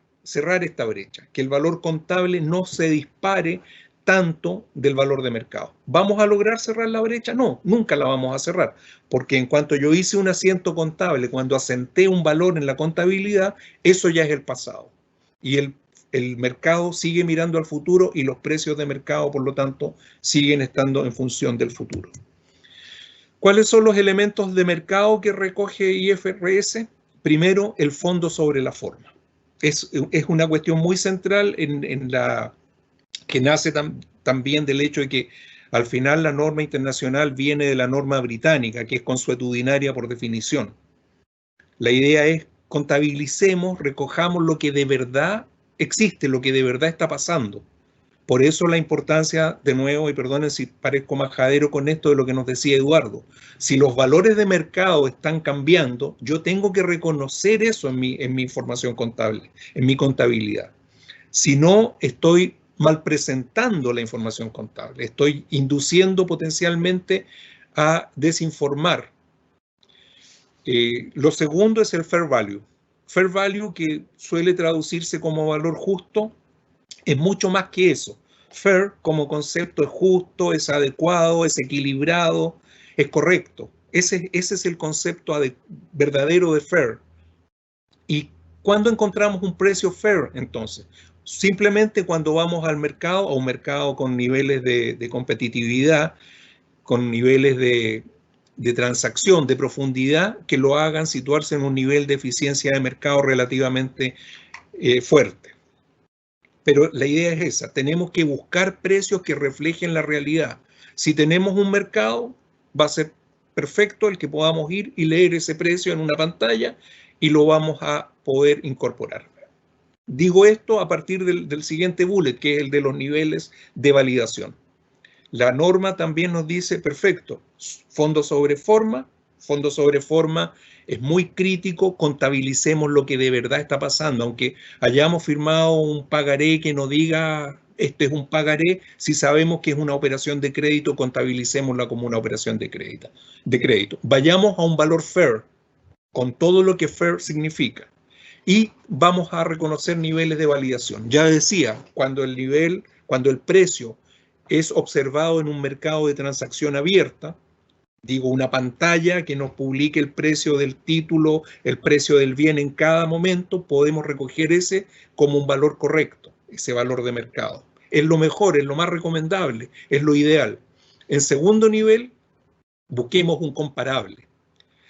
esta brecha, que el valor contable no se dispare tanto del valor de mercado. ¿Vamos a lograr cerrar la brecha? No, nunca la vamos a cerrar, porque en cuanto yo hice un asiento contable, cuando asenté un valor en la contabilidad, eso ya es el pasado. Y el mercado sigue mirando al futuro y los precios de mercado, por lo tanto, siguen estando en función del futuro. ¿Cuáles son los elementos de mercado que recoge IFRS? Primero, el fondo sobre la forma. Es una cuestión muy central que nace también del hecho de que al final la norma internacional viene de la norma británica, que es consuetudinaria por definición. La idea es contabilicemos, recojamos lo que de verdad existe, lo que de verdad está pasando. Por eso la importancia, de nuevo, y perdonen si parezco majadero con esto de lo que nos decía Eduardo, si los valores de mercado están cambiando, yo tengo que reconocer eso en mi información contable, en mi contabilidad. Si no, estoy mal presentando la información contable, estoy induciendo potencialmente a desinformar. Lo segundo es el fair value. Fair value, que suele traducirse como valor justo, es mucho más que eso. Fair como concepto es justo, es adecuado, es equilibrado, es correcto. Ese es el concepto verdadero de fair. ¿Y cuándo encontramos un precio fair entonces? Simplemente cuando vamos al mercado, a un mercado con niveles de competitividad, con niveles de transacción, de profundidad, que lo hagan situarse en un nivel de eficiencia de mercado relativamente fuerte. Pero la idea es esa, tenemos que buscar precios que reflejen la realidad. Si tenemos un mercado, va a ser perfecto el que podamos ir y leer ese precio en una pantalla y lo vamos a poder incorporar. Digo esto a partir del siguiente bullet, que es el de los niveles de validación. La norma también nos dice, perfecto, fondo sobre forma es muy crítico, contabilicemos lo que de verdad está pasando, aunque hayamos firmado un pagaré que no diga este es un pagaré, si sabemos que es una operación de crédito, contabilicémosla como una operación de crédito. Vayamos a un valor fair, con todo lo que fair significa, y vamos a reconocer niveles de validación. Ya decía, cuando el precio es observado en un mercado de transacción abierta, digo, una pantalla que nos publique el precio del título, el precio del bien en cada momento, podemos recoger ese como un valor correcto, ese valor de mercado. Es lo mejor, es lo más recomendable, es lo ideal. En segundo nivel, busquemos un comparable.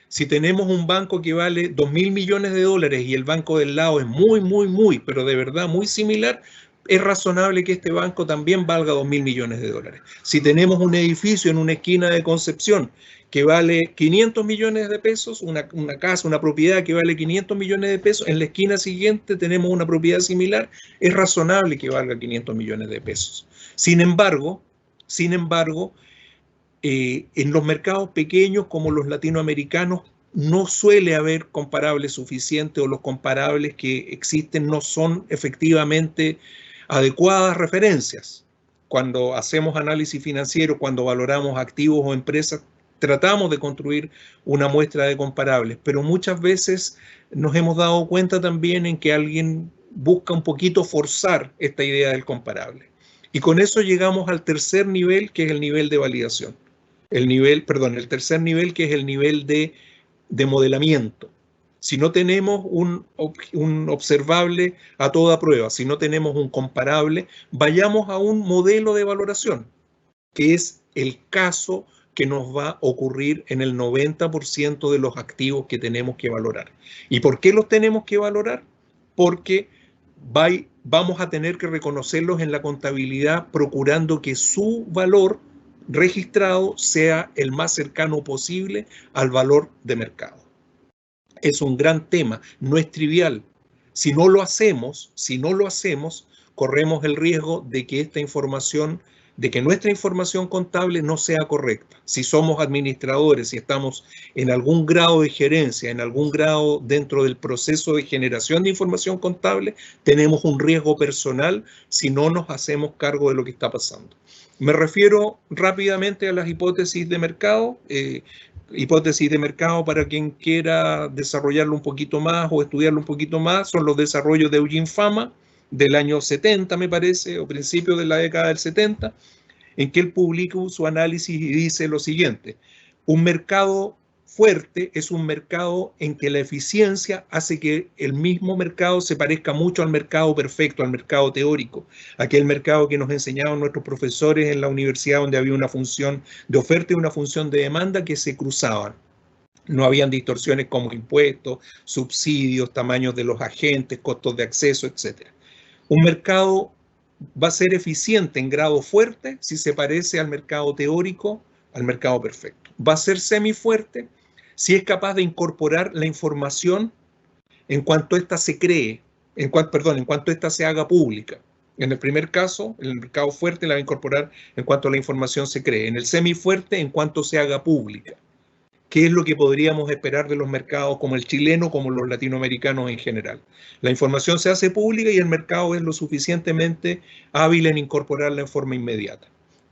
Si tenemos un banco que vale 2.000 millones de dólares y el banco del lado es muy, pero de verdad muy similar, es razonable que este banco también valga 2.000 millones de dólares. Si tenemos un edificio en una esquina de Concepción que vale 500 millones de pesos, una casa, una propiedad que vale 500 millones de pesos, en la esquina siguiente tenemos una propiedad similar, es razonable que valga 500 millones de pesos. Sin embargo, en los mercados pequeños como los latinoamericanos no suele haber comparables suficientes, o los comparables que existen no son efectivamente adecuadas referencias. Cuando hacemos análisis financiero, cuando valoramos activos o empresas, tratamos de construir una muestra de comparables, pero muchas veces nos hemos dado cuenta también en que alguien busca un poquito forzar esta idea del comparable. Y con eso llegamos al tercer nivel, que es el nivel de validación. El tercer nivel, que es el nivel de modelamiento. Si no tenemos un observable a toda prueba, si no tenemos un comparable, vayamos a un modelo de valoración, que es el caso que nos va a ocurrir en el 90% de los activos que tenemos que valorar. ¿Y por qué los tenemos que valorar? Porque vamos a tener que reconocerlos en la contabilidad procurando que su valor registrado sea el más cercano posible al valor de mercado. Es un gran tema, no es trivial. Si no lo hacemos, corremos el riesgo de que esta información, de que nuestra información contable no sea correcta. Si somos administradores, si estamos en algún grado de gerencia, en algún grado dentro del proceso de generación de información contable, tenemos un riesgo personal si no nos hacemos cargo de lo que está pasando. Me refiero rápidamente a las hipótesis de mercado. Hipótesis de mercado, para quien quiera desarrollarlo un poquito más o estudiarlo un poquito más, son los desarrollos de Eugene Fama del año 70, me parece, o principios de la década del 70, en que él publica su análisis y dice lo siguiente: un mercado fuerte es un mercado en que la eficiencia hace que el mismo mercado se parezca mucho al mercado perfecto, al mercado teórico, aquel mercado que nos enseñaban nuestros profesores en la universidad, donde había una función de oferta y una función de demanda que se cruzaban. No habían distorsiones como impuestos, subsidios, tamaños de los agentes, costos de acceso, etc. Un mercado va a ser eficiente en grado fuerte si se parece al mercado teórico, al mercado perfecto. Va a ser semifuerte si es capaz de incorporar la información en cuanto ésta se cree, en cuanto ésta se haga pública. En el primer caso, en el mercado fuerte la va a incorporar en cuanto la información se cree. En el semifuerte, en cuanto se haga pública. ¿Qué es lo que podríamos esperar de los mercados como el chileno, como los latinoamericanos en general? La información se hace pública y el mercado es lo suficientemente hábil en incorporarla en forma inmediata.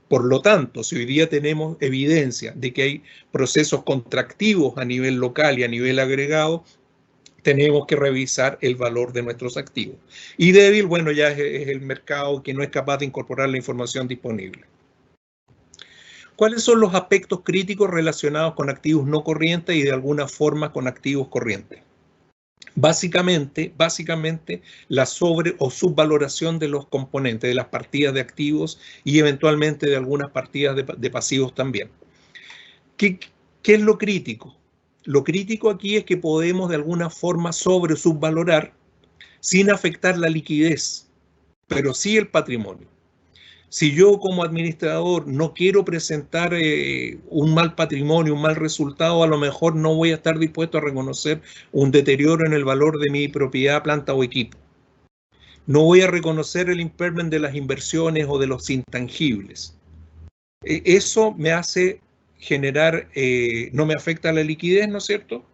Por lo tanto, si hoy día tenemos evidencia de que hay procesos contractivos a nivel local y a nivel agregado, tenemos que revisar el valor de nuestros activos. Y débil, bueno, ya es el mercado que no es capaz de incorporar la información disponible. ¿Cuáles son los aspectos críticos relacionados con activos no corrientes y de alguna forma con activos corrientes? Básicamente, la sobre o subvaloración de los componentes, de las partidas de activos y eventualmente de algunas partidas de pasivos también. ¿Qué es lo crítico? Lo crítico aquí es que podemos de alguna forma sobre o subvalorar sin afectar la liquidez, pero sí el patrimonio. Si yo como administrador no quiero presentar un mal patrimonio, un mal resultado, a lo mejor no voy a estar dispuesto a reconocer un deterioro en el valor de mi propiedad, planta o equipo. No voy a reconocer el impairment de las inversiones o de los intangibles. Eso me hace generar, no me afecta la liquidez, ¿no es cierto?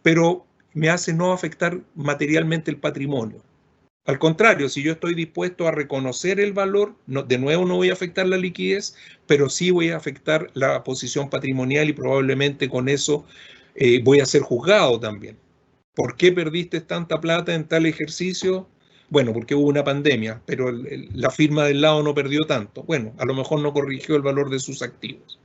Pero me hace no afectar materialmente el patrimonio. Al contrario, si yo estoy dispuesto a reconocer el valor, de nuevo no voy a afectar la liquidez, pero sí voy a afectar la posición patrimonial y probablemente con eso voy a ser juzgado también. ¿Por qué perdiste tanta plata en tal ejercicio? Bueno, porque hubo una pandemia, pero la firma del lado no perdió tanto. Bueno, a lo mejor no corrigió el valor de sus activos.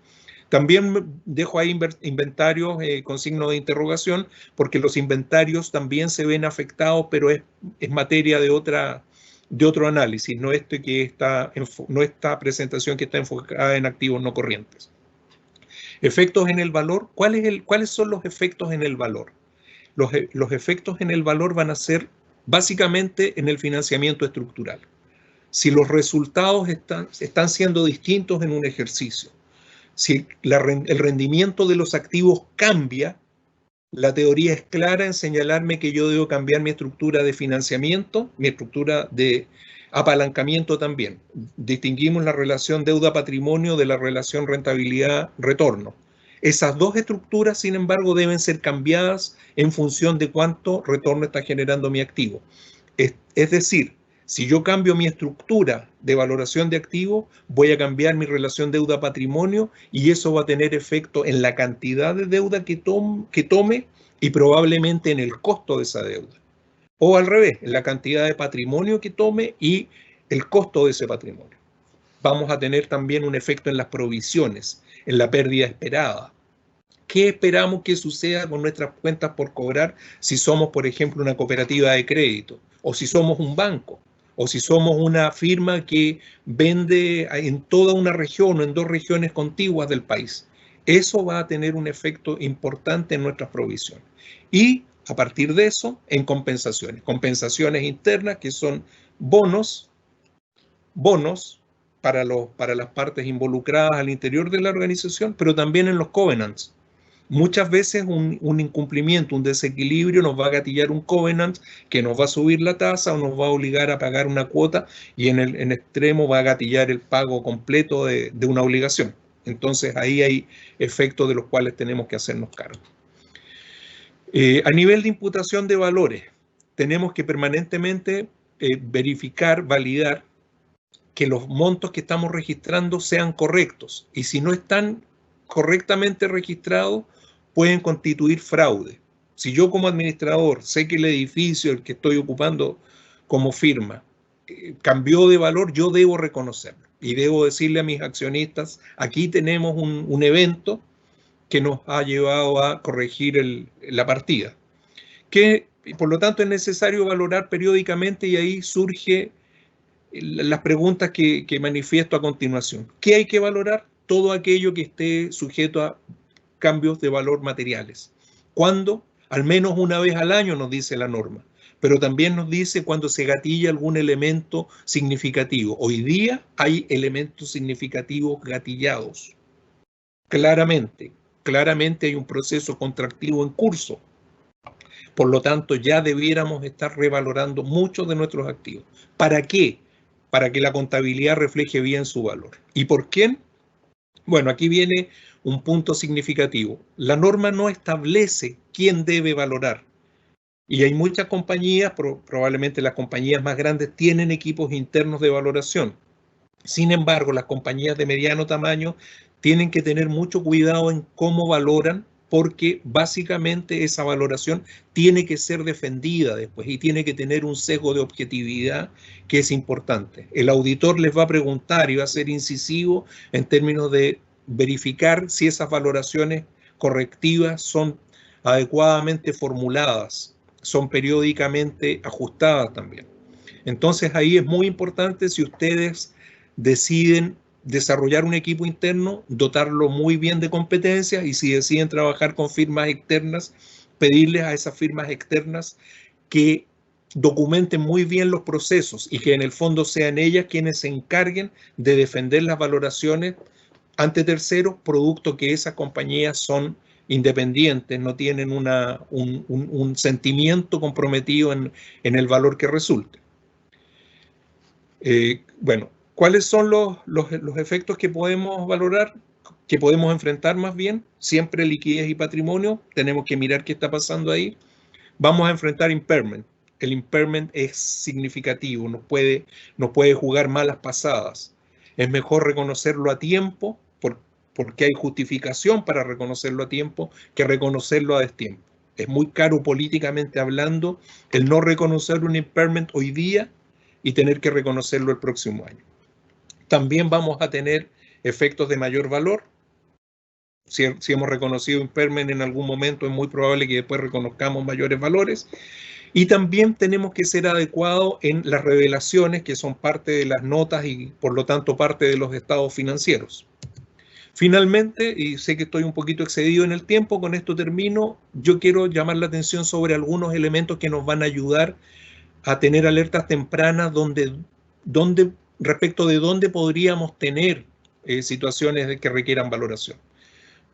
También dejo ahí inventarios con signo de interrogación, porque los inventarios también se ven afectados, pero es materia de otro análisis, no esta presentación que está enfocada en activos no corrientes. Efectos en el valor. ¿Cuáles son los efectos en el valor? Los efectos en el valor van a ser básicamente en el financiamiento estructural. Si los resultados están siendo distintos en un ejercicio, si el rendimiento de los activos cambia, la teoría es clara en señalarme que yo debo cambiar mi estructura de financiamiento, mi estructura de apalancamiento también. Distinguimos la relación deuda-patrimonio de la relación rentabilidad-retorno. Esas dos estructuras, sin embargo, deben ser cambiadas en función de cuánto retorno está generando mi activo. Es decir, si yo cambio mi estructura de valoración de activos, voy a cambiar mi relación deuda-patrimonio y eso va a tener efecto en la cantidad de deuda que tome y probablemente en el costo de esa deuda. O al revés, en la cantidad de patrimonio que tome y el costo de ese patrimonio. Vamos a tener también un efecto en las provisiones, en la pérdida esperada. ¿Qué esperamos que suceda con nuestras cuentas por cobrar si somos, por ejemplo, una cooperativa de crédito? O si somos un banco, o si somos una firma que vende en toda una región o en dos regiones contiguas del país. Eso va a tener un efecto importante en nuestras provisiones. Y a partir de eso, en compensaciones. Compensaciones internas que son bonos para las partes involucradas al interior de la organización, pero también en los covenants. Muchas veces un incumplimiento, un desequilibrio nos va a gatillar un covenant que nos va a subir la tasa o nos va a obligar a pagar una cuota y en extremo va a gatillar el pago completo de una obligación. Entonces ahí hay efectos de los cuales tenemos que hacernos cargo. A nivel de imputación de valores, tenemos que permanentemente verificar, validar que los montos que estamos registrando sean correctos. Y si no están correctamente registrados, pueden constituir fraude. Si yo como administrador sé que el edificio, el que estoy ocupando como firma, cambió de valor, yo debo reconocerlo. Y debo decirle a mis accionistas, aquí tenemos un evento que nos ha llevado a corregir la partida. Que, por lo tanto, es necesario valorar periódicamente y ahí surge las preguntas que manifiesto a continuación. ¿Qué hay que valorar? Todo aquello que esté sujeto a cambios de valor materiales. ¿Cuándo? Al menos una vez al año nos dice la norma, pero también nos dice cuando se gatilla algún elemento significativo. Hoy día hay elementos significativos gatillados. Claramente hay un proceso contractivo en curso. Por lo tanto, ya debiéramos estar revalorando muchos de nuestros activos. ¿Para qué? Para que la contabilidad refleje bien su valor. ¿Y por quién? Bueno, aquí viene un punto significativo. La norma no establece quién debe valorar. Y hay muchas compañías, probablemente las compañías más grandes, tienen equipos internos de valoración. Sin embargo, las compañías de mediano tamaño tienen que tener mucho cuidado en cómo valoran, porque básicamente esa valoración tiene que ser defendida después y tiene que tener un sesgo de objetividad que es importante. El auditor les va a preguntar y va a ser incisivo en términos de verificar si esas valoraciones correctivas son adecuadamente formuladas, son periódicamente ajustadas también. Entonces ahí es muy importante, si ustedes deciden desarrollar un equipo interno, dotarlo muy bien de competencias, y si deciden trabajar con firmas externas, pedirles a esas firmas externas que documenten muy bien los procesos y que en el fondo sean ellas quienes se encarguen de defender las valoraciones ante terceros, producto que esas compañías son independientes, no tienen un sentimiento comprometido en el valor que resulte. Bueno, ¿cuáles son los efectos que podemos valorar, que podemos enfrentar más bien? Siempre liquidez y patrimonio, tenemos que mirar qué está pasando ahí. Vamos a enfrentar impairment. El impairment es significativo, nos puede jugar malas pasadas. Es mejor reconocerlo a tiempo, porque hay justificación para reconocerlo a tiempo, que reconocerlo a destiempo. Es muy caro políticamente hablando el no reconocer un impairment hoy día y tener que reconocerlo el próximo año. También vamos a tener efectos de mayor valor. Si hemos reconocido impairment en algún momento, es muy probable que después reconozcamos mayores valores. Y también tenemos que ser adecuados en las revelaciones, que son parte de las notas y por lo tanto parte de los estados financieros. Finalmente, y sé que estoy un poquito excedido en el tiempo, con esto termino, yo quiero llamar la atención sobre algunos elementos que nos van a ayudar a tener alertas tempranas respecto de dónde podríamos tener situaciones que requieran valoración.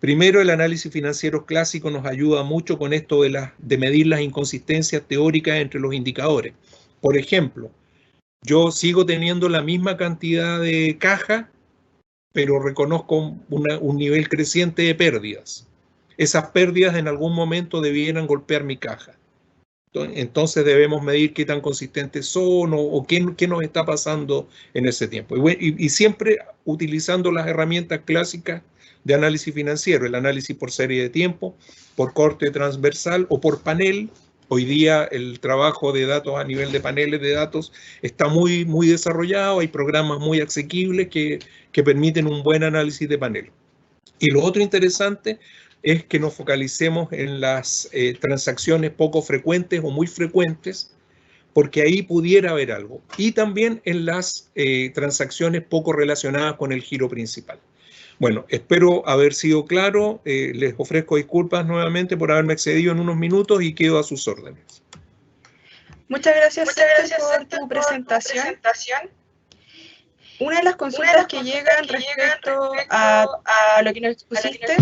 Primero, el análisis financiero clásico nos ayuda mucho con esto de medir las inconsistencias teóricas entre los indicadores. Por ejemplo, yo sigo teniendo la misma cantidad de caja, pero reconozco un nivel creciente de pérdidas. Esas pérdidas en algún momento debieran golpear mi caja. Entonces debemos medir qué tan consistentes son o qué nos está pasando en ese tiempo. Y siempre utilizando las herramientas clásicas de análisis financiero, el análisis por serie de tiempo, por corte transversal o por panel. Hoy día el trabajo de datos a nivel de paneles de datos está muy desarrollado, hay programas muy asequibles que permiten un buen análisis de panel. Y lo otro interesante es que nos focalicemos en las transacciones poco frecuentes o muy frecuentes, porque ahí pudiera haber algo. Y también en las transacciones poco relacionadas con el giro principal. Bueno, espero haber sido claro. Les ofrezco disculpas nuevamente por haberme excedido en unos minutos y quedo a sus órdenes. Muchas gracias, por tu presentación. Una de las consultas que llegan respecto a lo que nos expusiste,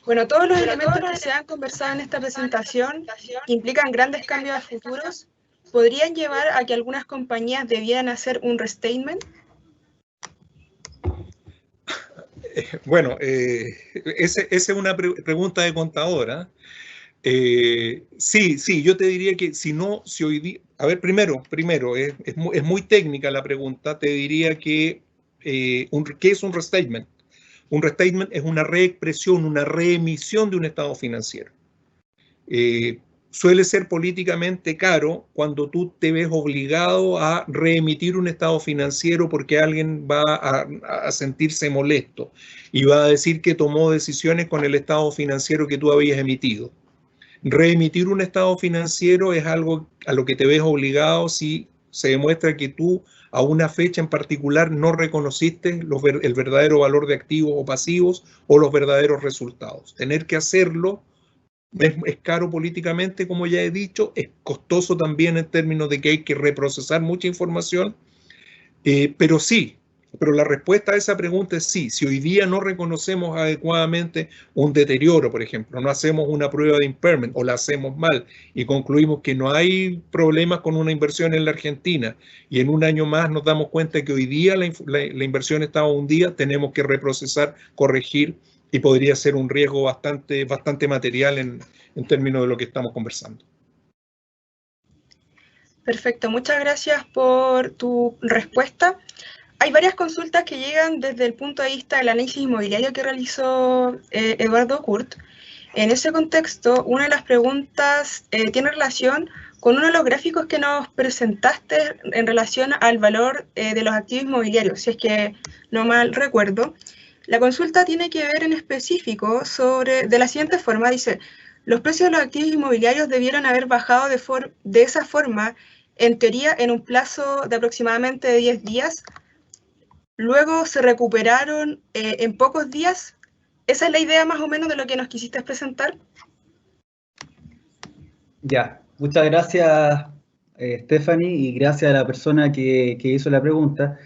bueno, todos los elementos que se han conversado en esta presentación implican grandes cambios a futuros. ¿Podrían llevar a que algunas compañías debieran hacer un restatement? Bueno, esa es una pregunta de contadora. Sí, yo te diría que si hoy día, a ver, primero, es muy técnica la pregunta, te diría que, ¿qué es un restatement? Un restatement es una reexpresión, una reemisión de un estado financiero. Suele ser políticamente caro cuando tú te ves obligado a reemitir un estado financiero porque alguien va a sentirse molesto y va a decir que tomó decisiones con el estado financiero que tú habías emitido. Reemitir un estado financiero es algo a lo que te ves obligado si se demuestra que tú a una fecha en particular no reconociste el verdadero valor de activos o pasivos o los verdaderos resultados. Tener que hacerlo es caro políticamente, como ya he dicho, es costoso también en términos de que hay que reprocesar mucha información, pero la respuesta a esa pregunta es sí. Si hoy día no reconocemos adecuadamente un deterioro, por ejemplo, no hacemos una prueba de impairment o la hacemos mal y concluimos que no hay problemas con una inversión en la Argentina y en un año más nos damos cuenta que hoy día la inversión estaba hundida, tenemos que reprocesar, corregir y podría ser un riesgo bastante material en términos de lo que estamos conversando. Perfecto, muchas gracias por tu respuesta. Hay varias consultas que llegan desde el punto de vista del análisis inmobiliario que realizó Eduardo Kurt. En ese contexto, una de las preguntas tiene relación con uno de los gráficos que nos presentaste en relación al valor de los activos inmobiliarios, si es que no mal recuerdo. La consulta tiene que ver en específico de la siguiente forma, dice: los precios de los activos inmobiliarios debieron haber bajado de esa forma, en teoría, en un plazo de aproximadamente 10 días, luego se recuperaron en pocos días. ¿Esa es la idea más o menos de lo que nos quisiste presentar? Ya, muchas gracias, Stephanie, y gracias a la persona que hizo la pregunta.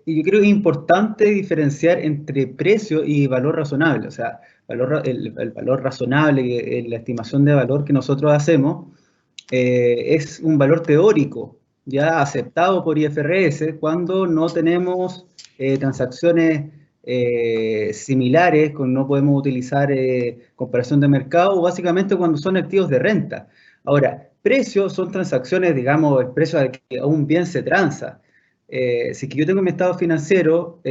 Yo creo que es importante diferenciar entre precio y valor razonable. O sea, el valor razonable, la estimación de valor que nosotros hacemos, es un valor teórico, ya aceptado por IFRS, cuando no tenemos transacciones similares, no podemos utilizar comparación de mercado, o básicamente cuando son activos de renta. Ahora, precios son transacciones, digamos, el precio al que un bien se transa. Si que yo tengo mi estado financiero,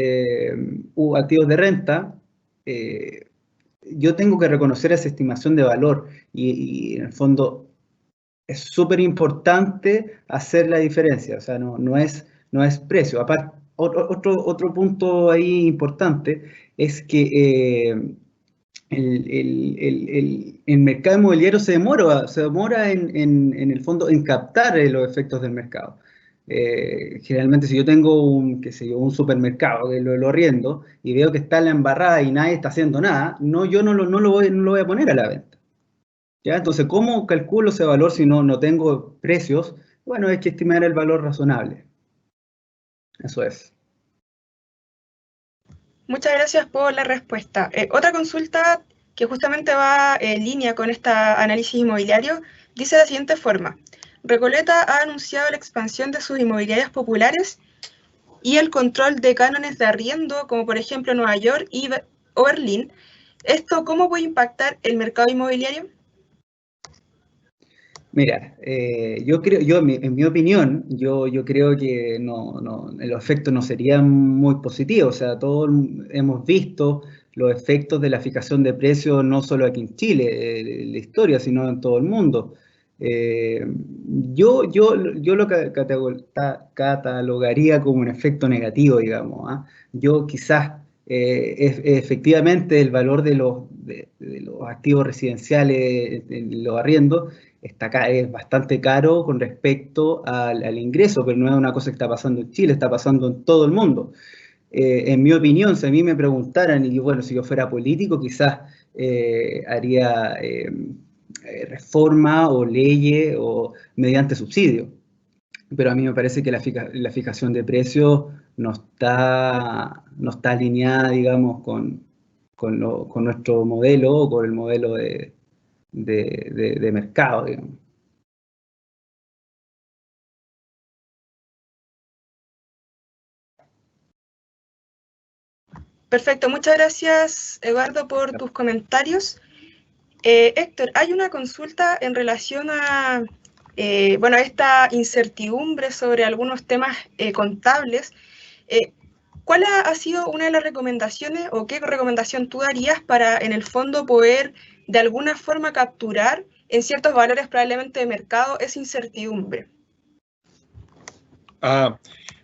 activos de renta, yo tengo que reconocer esa estimación de valor y en el fondo es súper importante hacer la diferencia, o sea, no es precio. Aparte, otro punto ahí importante es que el mercado inmobiliario se demora en el fondo en captar los efectos del mercado. Generalmente si yo tengo un supermercado que lo arriendo y veo que está en la embarrada y nadie está haciendo nada, yo no lo voy a poner a la venta. ¿Ya? Entonces, ¿cómo calculo ese valor si no tengo precios? Bueno, hay que estimar el valor razonable. Eso es. Muchas gracias por la respuesta. Otra consulta que justamente va en línea con este análisis inmobiliario dice de la siguiente forma: Recoleta ha anunciado la expansión de sus inmobiliarias populares y el control de cánones de arriendo, como por ejemplo Nueva York o Berlín. ¿Esto cómo puede impactar el mercado inmobiliario? Mira, en mi opinión, yo creo que los efectos no serían muy positivos. O sea, todos hemos visto los efectos de la fijación de precios, no solo aquí en Chile, en la historia, sino en todo el mundo. Yo lo catalogaría como un efecto negativo, digamos. Yo quizás, efectivamente, el valor de los activos residenciales, en los arriendos, es bastante caro con respecto al ingreso, pero no es una cosa que está pasando en Chile, está pasando en todo el mundo. En mi opinión, si a mí me preguntaran, y bueno, si yo fuera político, quizás reforma o leyes o mediante subsidio. Pero a mí me parece que la fijación de precios no está alineada, digamos, con nuestro modelo o con el modelo de mercado, digamos. Perfecto, muchas gracias, Eduardo, por tus comentarios. Héctor, hay una consulta en relación a esta incertidumbre sobre algunos temas contables. ¿Cuál ha sido una de las recomendaciones o qué recomendación tú darías para, en el fondo, poder de alguna forma capturar en ciertos valores probablemente de mercado esa incertidumbre?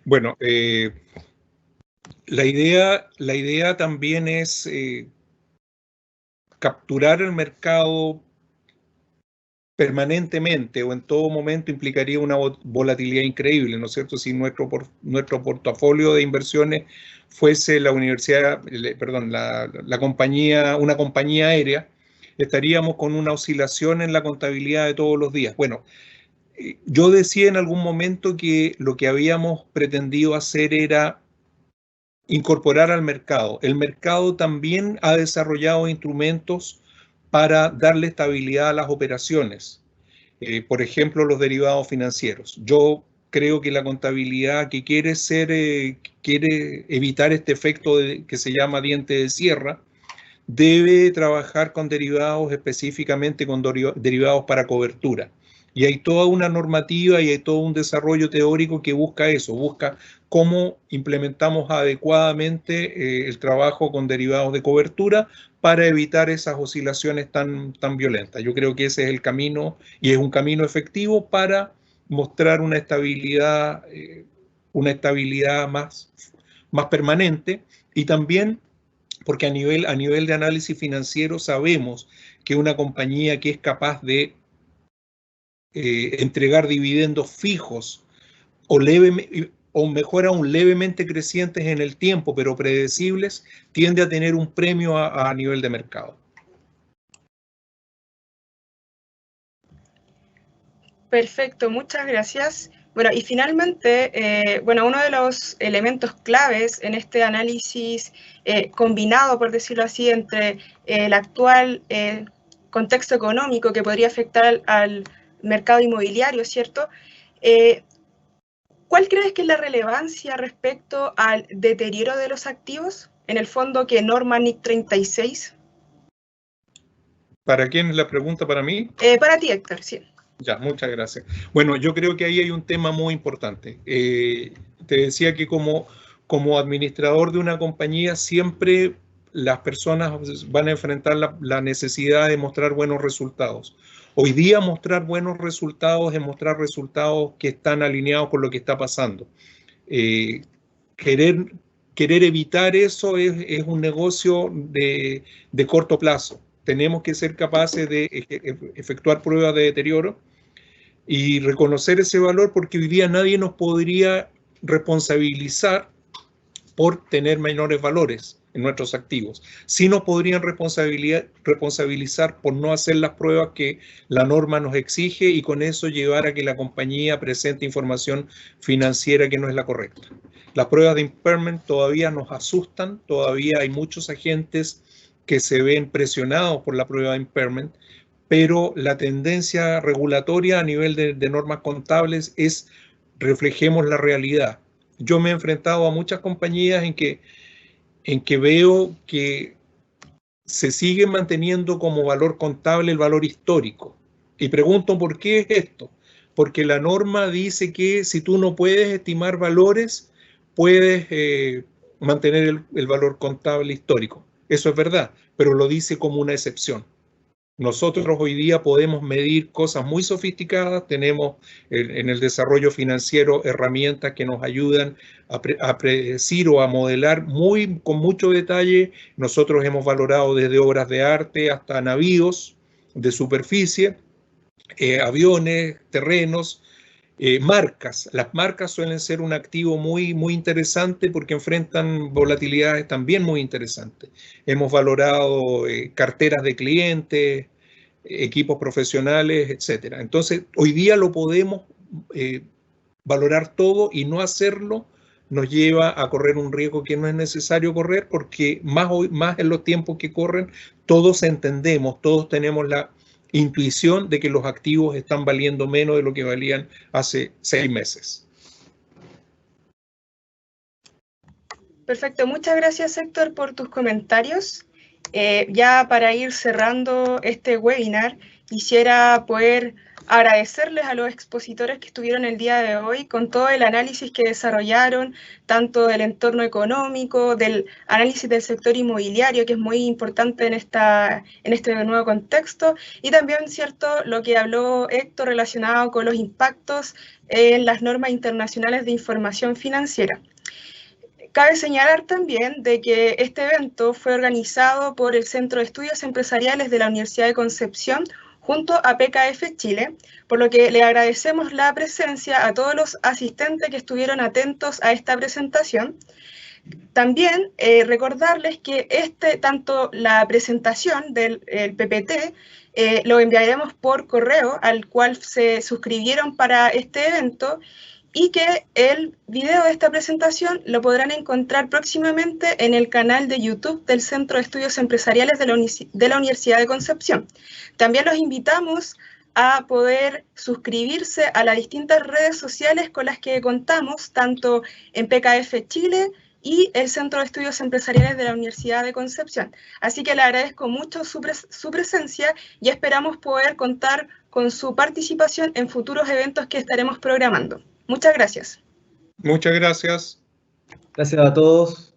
Bueno, la idea también es capturar el mercado permanentemente o en todo momento implicaría una volatilidad increíble, ¿no es cierto? Si nuestro portafolio de inversiones fuese la una compañía aérea, estaríamos con una oscilación en la contabilidad de todos los días. Bueno, yo decía en algún momento que lo que habíamos pretendido hacer era incorporar al mercado. El mercado también ha desarrollado instrumentos para darle estabilidad a las operaciones. Por ejemplo, los derivados financieros. Yo creo que la contabilidad que quiere evitar este efecto que se llama diente de sierra, debe trabajar con derivados, específicamente con derivados para cobertura. Y hay toda una normativa y hay todo un desarrollo teórico que busca eso, busca cómo implementamos adecuadamente el trabajo con derivados de cobertura para evitar esas oscilaciones tan violentas. Yo creo que ese es el camino y es un camino efectivo para mostrar una estabilidad más permanente, y también porque a nivel de análisis financiero sabemos que una compañía que es capaz de entregar dividendos fijos o mejor aún levemente crecientes en el tiempo, pero predecibles, tiende a tener un premio a nivel de mercado. Perfecto, muchas gracias. Bueno, y finalmente, uno de los elementos claves en este análisis combinado, por decirlo así, entre el actual contexto económico que podría afectar al mercado inmobiliario, ¿cierto? ¿Cuál crees que es la relevancia respecto al deterioro de los activos? En el fondo, que norma NIC 36. ¿Para quién es la pregunta? ¿Para mí? Para ti, Héctor, sí. Ya, muchas gracias. Bueno, yo creo que ahí hay un tema muy importante. Te decía que como administrador de una compañía, siempre las personas van a enfrentar la necesidad de mostrar buenos resultados. Hoy día mostrar buenos resultados es mostrar resultados que están alineados con lo que está pasando. Querer evitar eso es un negocio de corto plazo. Tenemos que ser capaces de efectuar pruebas de deterioro y reconocer ese valor, porque hoy día nadie nos podría responsabilizar por tener menores valores en nuestros activos. Sí nos podrían responsabilizar por no hacer las pruebas que la norma nos exige y con eso llevar a que la compañía presente información financiera que no es la correcta. Las pruebas de impairment todavía nos asustan, todavía hay muchos agentes que se ven presionados por la prueba de impairment, pero la tendencia regulatoria a nivel de normas contables es reflejemos la realidad. Yo me he enfrentado a muchas compañías en que veo que se sigue manteniendo como valor contable el valor histórico. Y pregunto, ¿por qué es esto? Porque la norma dice que si tú no puedes estimar valores, puedes mantener el valor contable histórico. Eso es verdad, pero lo dice como una excepción. Nosotros hoy día podemos medir cosas muy sofisticadas, tenemos en el desarrollo financiero herramientas que nos ayudan a predecir o a modelar con mucho detalle. Nosotros hemos valorado desde obras de arte hasta navíos de superficie, aviones, terrenos, marcas. Las marcas suelen ser un activo muy interesante porque enfrentan volatilidades también muy interesantes. Hemos valorado carteras de clientes, equipos profesionales, etc. Entonces, hoy día lo podemos valorar todo, y no hacerlo nos lleva a correr un riesgo que no es necesario correr, porque más en los tiempos que corren, todos entendemos, todos tenemos la intuición de que los activos están valiendo menos de lo que valían hace 6 meses. Perfecto, muchas gracias, Héctor, por tus comentarios. Ya para ir cerrando este webinar, quisiera poder agradecerles a los expositores que estuvieron el día de hoy con todo el análisis que desarrollaron, tanto del entorno económico, del análisis del sector inmobiliario, que es muy importante en este nuevo contexto, y también, ¿cierto?, lo que habló Héctor relacionado con los impactos en las normas internacionales de información financiera. Cabe señalar también de que este evento fue organizado por el Centro de Estudios Empresariales de la Universidad de Concepción junto a PKF Chile, por lo que le agradecemos la presencia a todos los asistentes que estuvieron atentos a esta presentación. También recordarles que tanto la presentación del PPT lo enviaremos por correo al cual se suscribieron para este evento, y que el video de esta presentación lo podrán encontrar próximamente en el canal de YouTube del Centro de Estudios Empresariales de la Universidad de Concepción. También los invitamos a poder suscribirse a las distintas redes sociales con las que contamos, tanto en PKF Chile y el Centro de Estudios Empresariales de la Universidad de Concepción. Así que le agradezco mucho su presencia y esperamos poder contar con su participación en futuros eventos que estaremos programando. Muchas gracias. Muchas gracias. Gracias a todos.